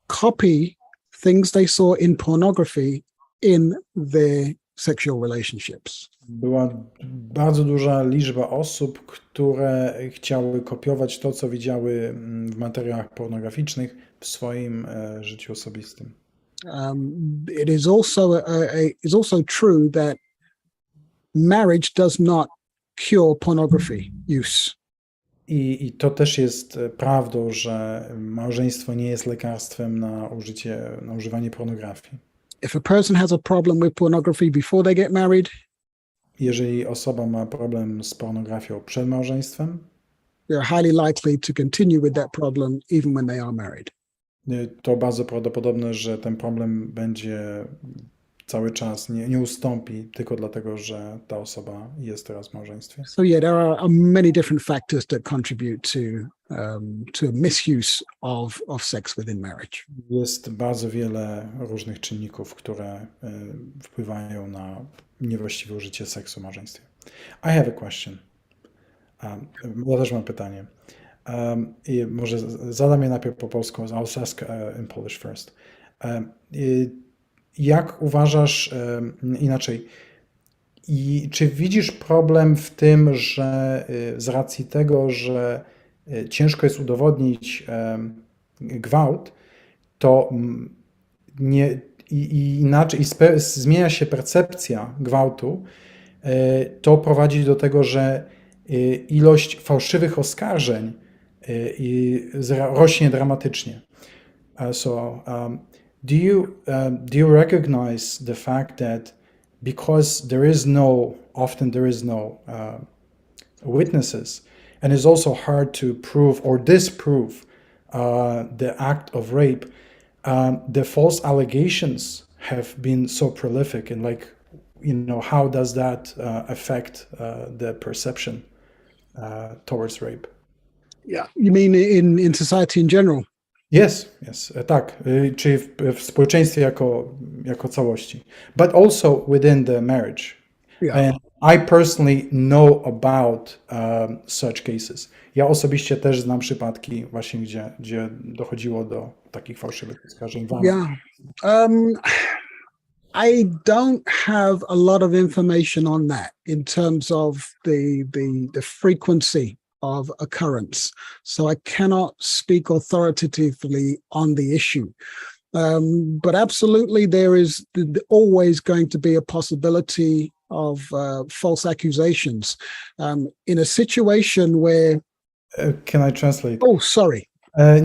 copy things they saw in pornography in their sexual relationships. była bardzo duża liczba osób, które chciały kopiować to, co widziały w materiałach pornograficznych w swoim życiu osobistym. It is also true that marriage does not cure pornography use. I to też jest prawdą, że małżeństwo nie jest lekarstwem na używanie pornografii. If a person has a problem with pornography before they get married, Jeżeli osoba ma problem z pornografią przed małżeństwem, they're highly likely to continue with that problem even when they are married. to bardzo prawdopodobne, że ten problem będzie cały czas, nie ustąpi tylko dlatego, że ta osoba jest teraz w małżeństwie. So yeah, there are many different factors that contribute to misuse of sex within marriage. Jest bardzo wiele różnych czynników, które wpływają na niewłaściwe użycie seksu w małżeństwie. I have a question. Ja też mam pytanie. I może zadam je najpierw po polsku. I'll ask in Polish first. Jak uważasz inaczej? I czy widzisz problem w tym, że z racji tego, że ciężko jest udowodnić gwałt, to inaczej zmienia się percepcja gwałtu, to prowadzi do tego, że ilość fałszywych oskarżeń rośnie dramatycznie. Do you recognize the fact that because often there is no witnesses, and it's also hard to prove or disprove the act of rape, the false allegations have been so prolific, and how does that affect the perception towards rape? Yeah, you mean in society in general? Yes, tak, czyli w społeczeństwie jako całości. But also within the marriage. Yeah. And I personally know about such cases. Ja osobiście też znam przypadki właśnie, gdzie dochodziło do takich fałszywych oskarżeń. Yeah. I don't have a lot of information on that in terms of the frequency of occurrence. So I cannot speak authoritatively on the issue. But absolutely there is always going to be a possibility of false accusations. In a situation where... Can I translate? Oh, sorry.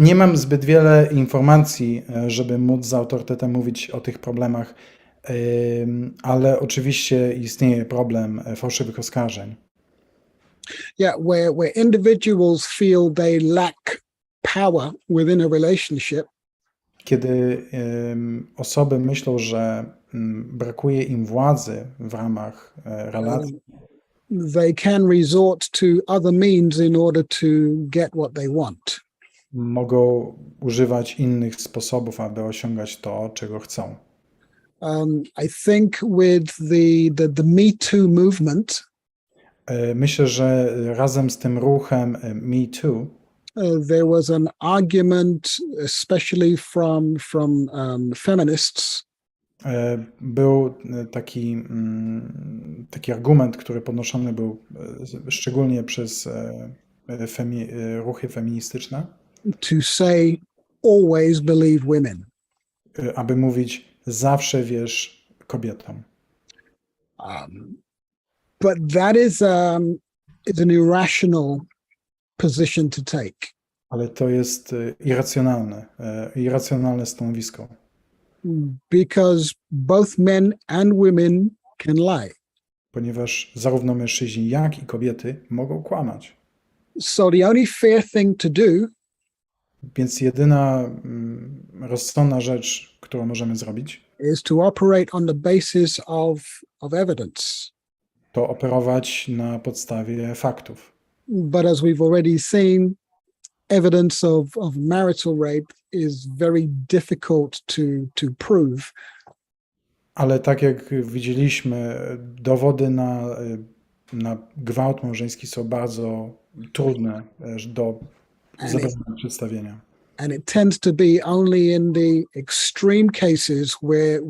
Nie mam zbyt wiele informacji, żeby móc z autorytetem mówić o tych problemach, ale oczywiście istnieje problem fałszywych oskarżeń. Yeah, where individuals feel they lack power within a relationship. Kiedy osoby myślą, że brakuje im władzy w ramach relacji, they can resort to other means in order to get what they want. Mogą używać innych sposobów, aby osiągać to, czego chcą. I think with the Me Too movement, Myślę, że razem z tym ruchem Me Too there was an argument, especially from feminists, był taki argument, który podnoszony był szczególnie przez ruchy feministyczne, to say always believe women. Aby mówić zawsze wierz kobietom. But that is an irrational position to take. Ale to jest irracjonalne stanowisko. Because both men and women can lie. Ponieważ zarówno mężczyźni, jak i kobiety mogą kłamać. So the only fair thing to do Więc jedyna rozsądna rzecz, którą możemy zrobić, is to operate on the basis of evidence. to operować na podstawie faktów. But as we've already seen, evidence of marital rape is very difficult to prove. Ale tak jak widzieliśmy, dowody na gwałt małżeński są bardzo trudne do zebrania przedstawienia. And it tends to be only in the extreme cases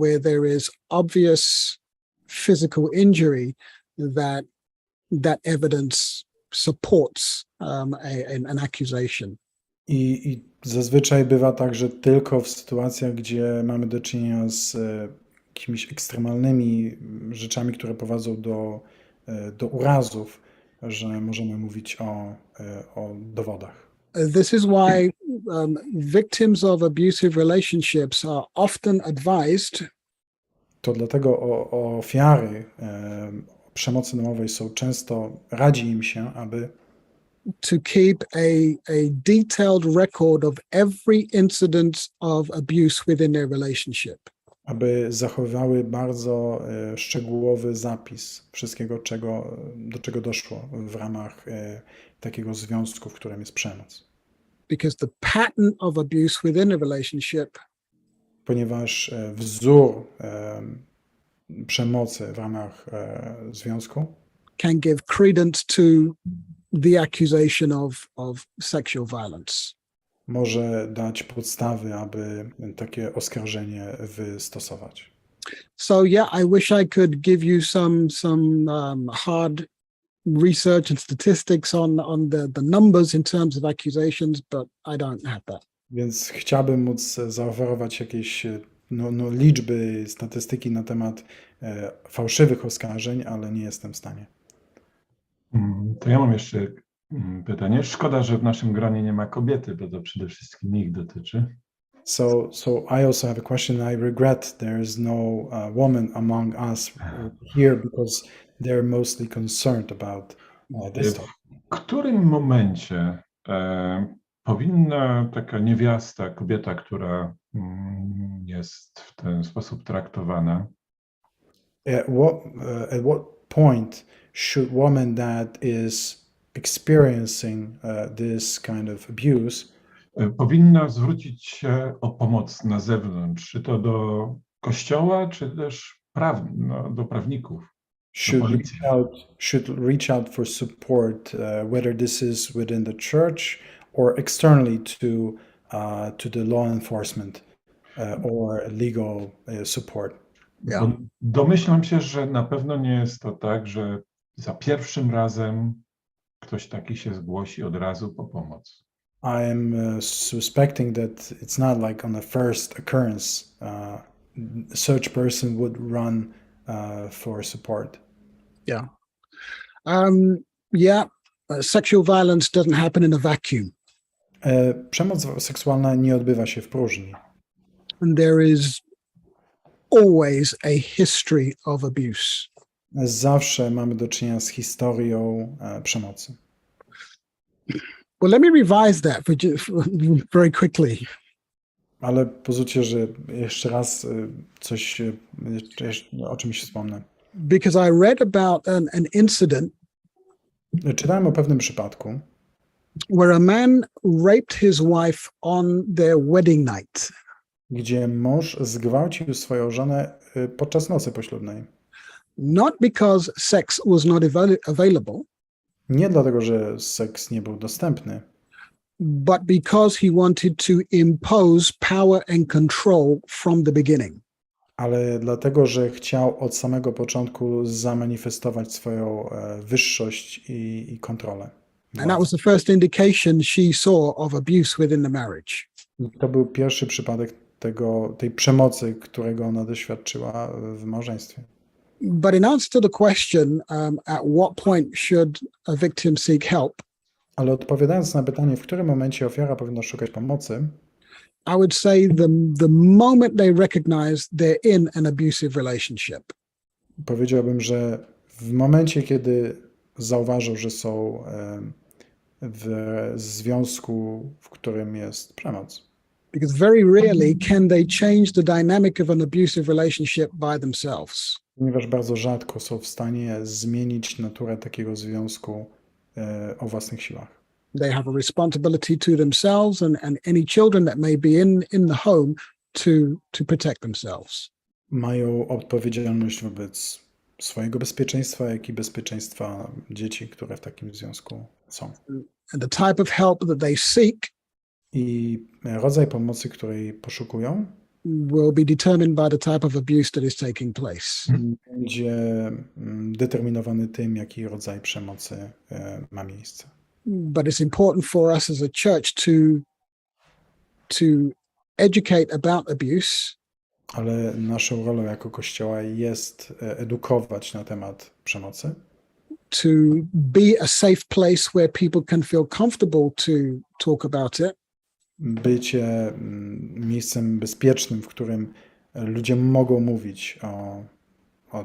where there is obvious physical injury that evidence supports an accusation. I zazwyczaj bywa tak, że tylko w sytuacjach, gdzie mamy do czynienia z jakimiś ekstremalnymi rzeczami, które prowadzą do urazów, że możemy mówić o dowodach. This is why victims of abusive relationships are often advised To dlatego ofiary przemocy domowej radzi im się, aby to keep a detailed record of every incident of abuse within their relationship. Aby zachowywały bardzo szczegółowy zapis wszystkiego, do czego doszło w ramach takiego związku, w którym jest przemoc. Because the pattern of abuse within a relationship Ponieważ wzór przemocy w ramach związku can give credence to the accusation of sexual violence. może dać podstawy, aby takie oskarżenie wystosować. So yeah, I wish I could give you some hard research and statistics on the numbers in terms of accusations, but I don't have that. Więc chciałbym móc zaoferować jakieś liczby, statystyki na temat fałszywych oskarżeń, ale nie jestem w stanie. To ja mam jeszcze pytanie. Szkoda, że w naszym gronie nie ma kobiety, bo to przede wszystkim ich dotyczy. So I also have a question. I regret there is no woman among us here because they're mostly concerned about this topic. W którym momencie powinna taka niewiasta, kobieta, która jest w ten sposób traktowana, At what point should woman that is experiencing this kind of abuse powinna zwrócić się o pomoc na zewnątrz, czy to do Kościoła, czy też do prawników? should reach out for support, whether this is within the church or externally to the law enforcement or legal support? Yeah. Domyślam się, że na pewno nie jest to tak, że za pierwszym razem ktoś taki się zgłosi od razu po pomoc. I am suspecting that it's not like on the first occurrence such person would run for support. Yeah. Sexual violence doesn't happen in a vacuum. Przemoc seksualna nie odbywa się w próżni. And there is always a history of abuse. Zawsze mamy do czynienia z historią przemocy. Well, let me revise that very quickly. Ale pozwólcie, że jeszcze raz coś, o czymś wspomnę. Because I read about an incident Czytałem o pewnym przypadku, where a man raped his wife on their wedding night. gdzie mąż zgwałcił swoją żonę podczas nocy poślubnej. not because sex was not available, Nie dlatego, że seks nie był dostępny, but because he wanted to impose power and control from the beginning. ale dlatego, że chciał od samego początku zamanifestować swoją wyższość i kontrolę. And that was the first indication she saw of abuse within the marriage. To był pierwszy przypadek tej przemocy, którego ona doświadczyła w małżeństwie. But in answer to the question, at what point should a victim seek help, Ale odpowiadając na pytanie, w którym momencie ofiara powinna szukać pomocy, I would say the moment they recognize they're in an abusive relationship. powiedziałbym, że w momencie, kiedy zauważą, że są w związku, w którym jest przemoc. Because very rarely can they change the dynamic of an abusive relationship by themselves. Ponieważ bardzo rzadko są w stanie zmienić naturę takiego związku o własnych siłach. They have a responsibility to themselves and any children that may be in the home to protect themselves. Mają odpowiedzialność wobec swojego bezpieczeństwa, jak i bezpieczeństwa dzieci, które w takim związku są. And the type of help that they seek I rodzaj pomocy, której poszukują, will be determined by the type of abuse that is taking place. będzie determinowany tym, jaki rodzaj przemocy ma miejsce. But it's important for us as a church to educate about abuse, Ale naszą rolą jako Kościoła jest edukować na temat przemocy, to be a safe place where people can feel comfortable to talk about it, bycie miejscem bezpiecznym, w którym ludzie mogą mówić o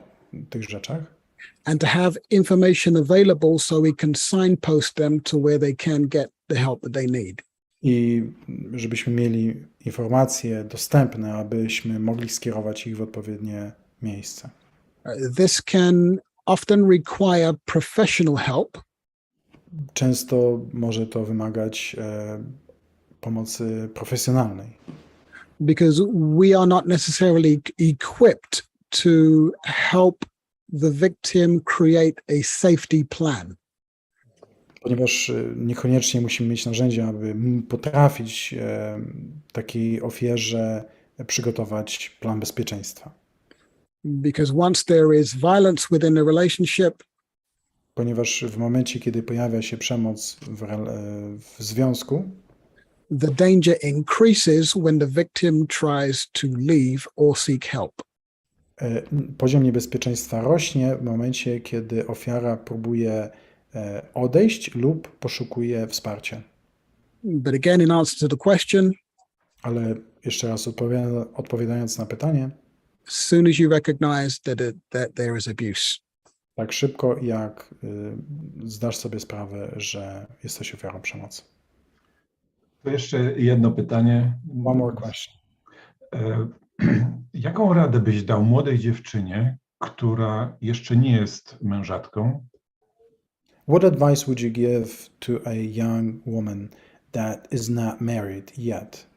tych rzeczach and to have information available so we can signpost them to where they can get the help that they need. i żebyśmy mieli informacje dostępne, abyśmy mogli skierować ich w odpowiednie miejsce. This can often require professional help, Często może to wymagać pomocy profesjonalnej, because we are not necessarily equipped to help the victim create a safety plan. ponieważ niekoniecznie musimy mieć narzędzia, aby potrafić takiej ofierze przygotować plan bezpieczeństwa. Because once there is violence within a relationship, Ponieważ w momencie, kiedy pojawia się przemoc w związku, the danger increases when the victim tries to leave or seek help. poziom niebezpieczeństwa rośnie w momencie, kiedy ofiara próbuje odejść lub poszukuje wsparcia. But again, in answer to the question, Ale jeszcze raz odpowiadając na pytanie, as soon as you recognize that there is abuse, tak szybko jak zdasz sobie sprawę, że jesteś ofiarą przemocy. To jeszcze jedno pytanie. One more question. Jaką radę byś dał młodej dziewczynie, która jeszcze nie jest mężatką, What advice would you give to a young woman that is not married yet?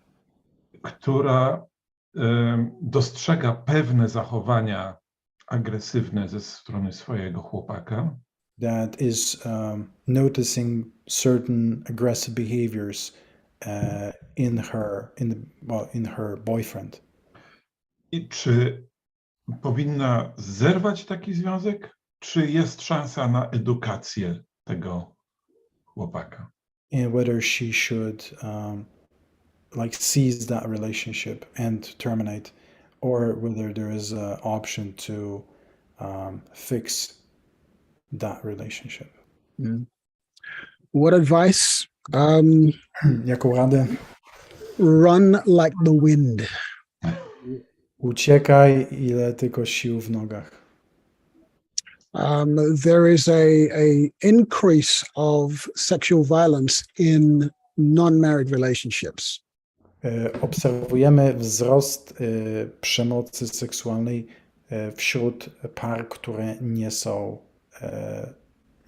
która dostrzega pewne zachowania agresywne ze strony swojego chłopaka, That is noticing certain aggressive behaviors in her boyfriend. i czy powinna zerwać taki związek, czy jest szansa na edukację tego chłopaka? And whether she should cease that relationship and terminate, or whether there is an option to fix that relationship. what advice? Jaką radę? Run like the wind. Uciekaj, ile tylko sił w nogach. There is a increase of sexual violence in non-married relationships. Obserwujemy wzrost przemocy seksualnej wśród par, które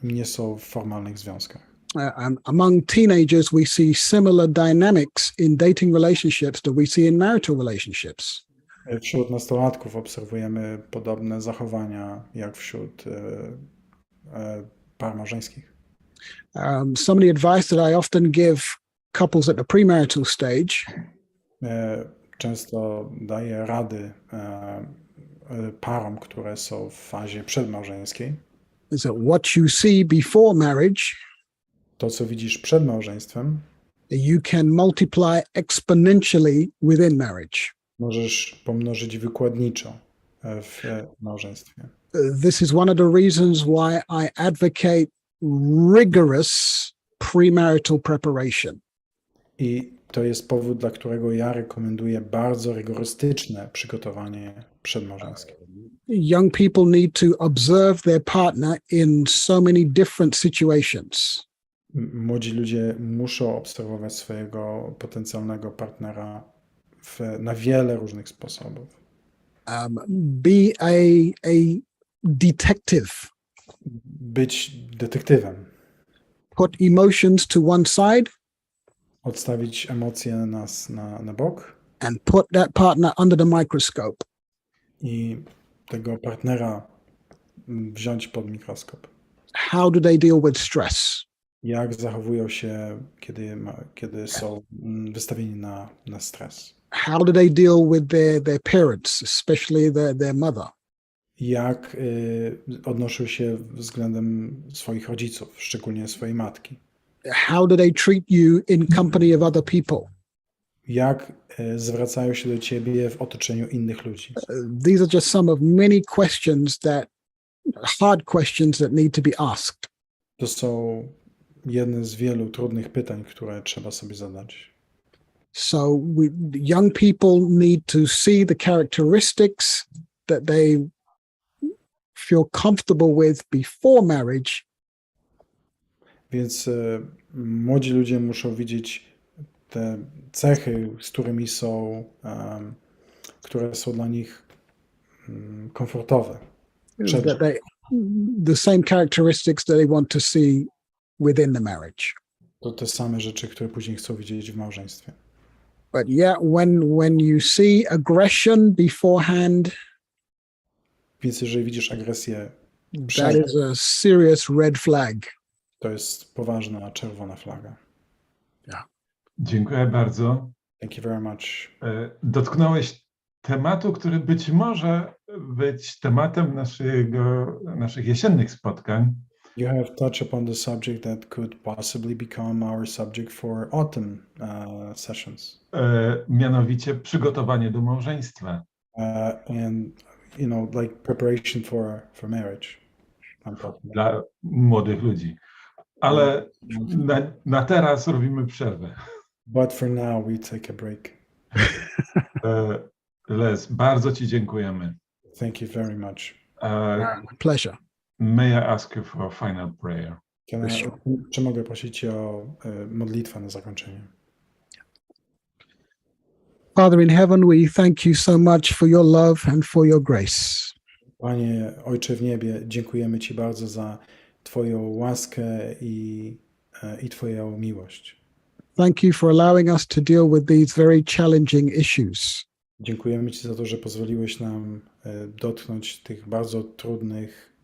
nie są w formalnych związkach. Among teenagers, we see similar dynamics in dating relationships that we see in marital relationships. Wśród nastolatków obserwujemy podobne zachowania jak wśród par małżeńskich. Some of the advice that I often give couples at the premarital stage Często daję rady parom, które są w fazie przedmałżeńskiej. is that what you see before marriage, To, co widzisz przed małżeństwem, you can multiply exponentially within marriage. możesz pomnożyć wykładniczo w małżeństwie. This is one of the reasons why I advocate rigorous premarital preparation. I to jest powód, dla którego ja rekomenduję bardzo rygorystyczne przygotowanie przedmałżeńskie. Young people need to observe their partner in so many different situations. Młodzi ludzie muszą obserwować swojego potencjalnego partnera na wiele różnych sposobów. Be a detective. Być detektywem. Put emotions to one side Odstawić emocje na bok and put that partner under the microscope. i tego partnera wziąć pod mikroskop. How do they deal with stress? Jak zachowują się, kiedy są wystawieni na stres? How do they deal with their parents, especially their mother? Jak odnoszą się względem swoich rodziców, szczególnie swojej matki? How do they treat you in company of other people? Jak zwracają się do ciebie w otoczeniu innych ludzi? These are just some of many hard questions that need to be asked. To są jedne z wielu trudnych pytań, które trzeba sobie zadać. So young people need to see the characteristics that they feel comfortable with before marriage. Więc młodzi ludzie muszą widzieć te cechy, z którymi które są dla nich komfortowe. The same characteristics that they want to see within the marriage. To te same rzeczy, które później chcą widzieć w małżeństwie. But yeah, when you see aggression beforehand, Więc jeżeli widzisz agresję that is a serious red flag. to jest poważna czerwona flaga. Dziękuję bardzo. Thank you very much. Dotknąłeś tematu, który być może być tematem naszych jesiennych spotkań. You have touched upon the subject that could possibly become our subject for autumn sessions. Mianowicie przygotowanie do małżeństwa. And like preparation for marriage. Dla młodych ludzi. Ale na teraz robimy przerwę. But for now we take a break. Les, bardzo ci dziękujemy. Thank you very much. Pleasure. May I ask you for a final prayer? Czy mogę prosić cię o modlitwę na zakończenie? Father in heaven, we thank you so much for your love and for your grace. Panie, Ojcze w niebie, dziękujemy ci bardzo za twoją łaskę i twoją miłość. Thank you for allowing us to deal with these very challenging issues. Dziękujemy ci za to, że pozwoliłeś nam dotknąć tych bardzo trudnych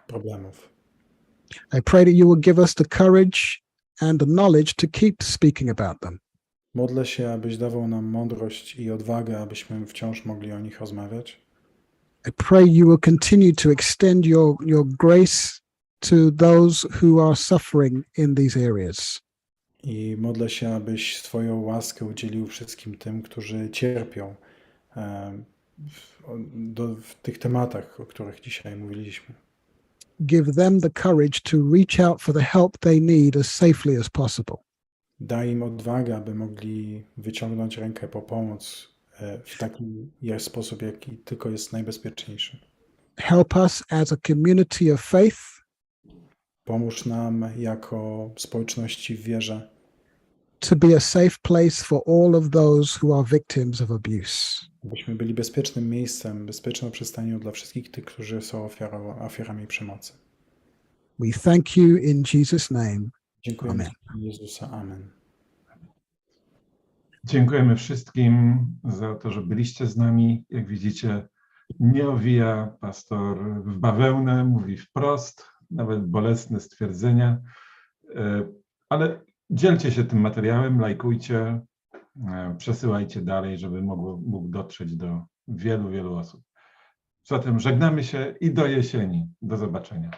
problemów. I pray that you will give us the courage and the knowledge to keep speaking about them. Modlę się, abyś dawał nam mądrość i odwagę, abyśmy wciąż mogli o nich rozmawiać. I pray you will continue to extend your grace to those who are suffering in these areas. I modlę się, abyś swoją łaskę udzielił wszystkim tym, którzy cierpią w tych tematach, o których dzisiaj mówiliśmy. Give them the courage to reach out for the help they need as safely as possible. Daj im odwagę, aby mogli wyciągnąć rękę po pomoc w taki sposób, jaki tylko jest najbezpieczniejszy. Help us as a community of faith. Pomóż nam jako społeczności w wierze, to be a safe place for all of those who are victims of abuse. abyśmy byli bezpiecznym miejscem, bezpieczną przystanią dla wszystkich tych, którzy są ofiarami przemocy. We thank you in Jesus' name. Dziękujemy Amen. w imieniu Jezusa. Amen. Dziękujemy wszystkim za to, że byliście z nami. Jak widzicie, nie owija pastor w bawełnę, mówi wprost, nawet bolesne stwierdzenia, ale dzielcie się tym materiałem, lajkujcie, przesyłajcie dalej, żeby mógł dotrzeć do wielu, wielu osób. Zatem żegnamy się i do jesieni. Do zobaczenia.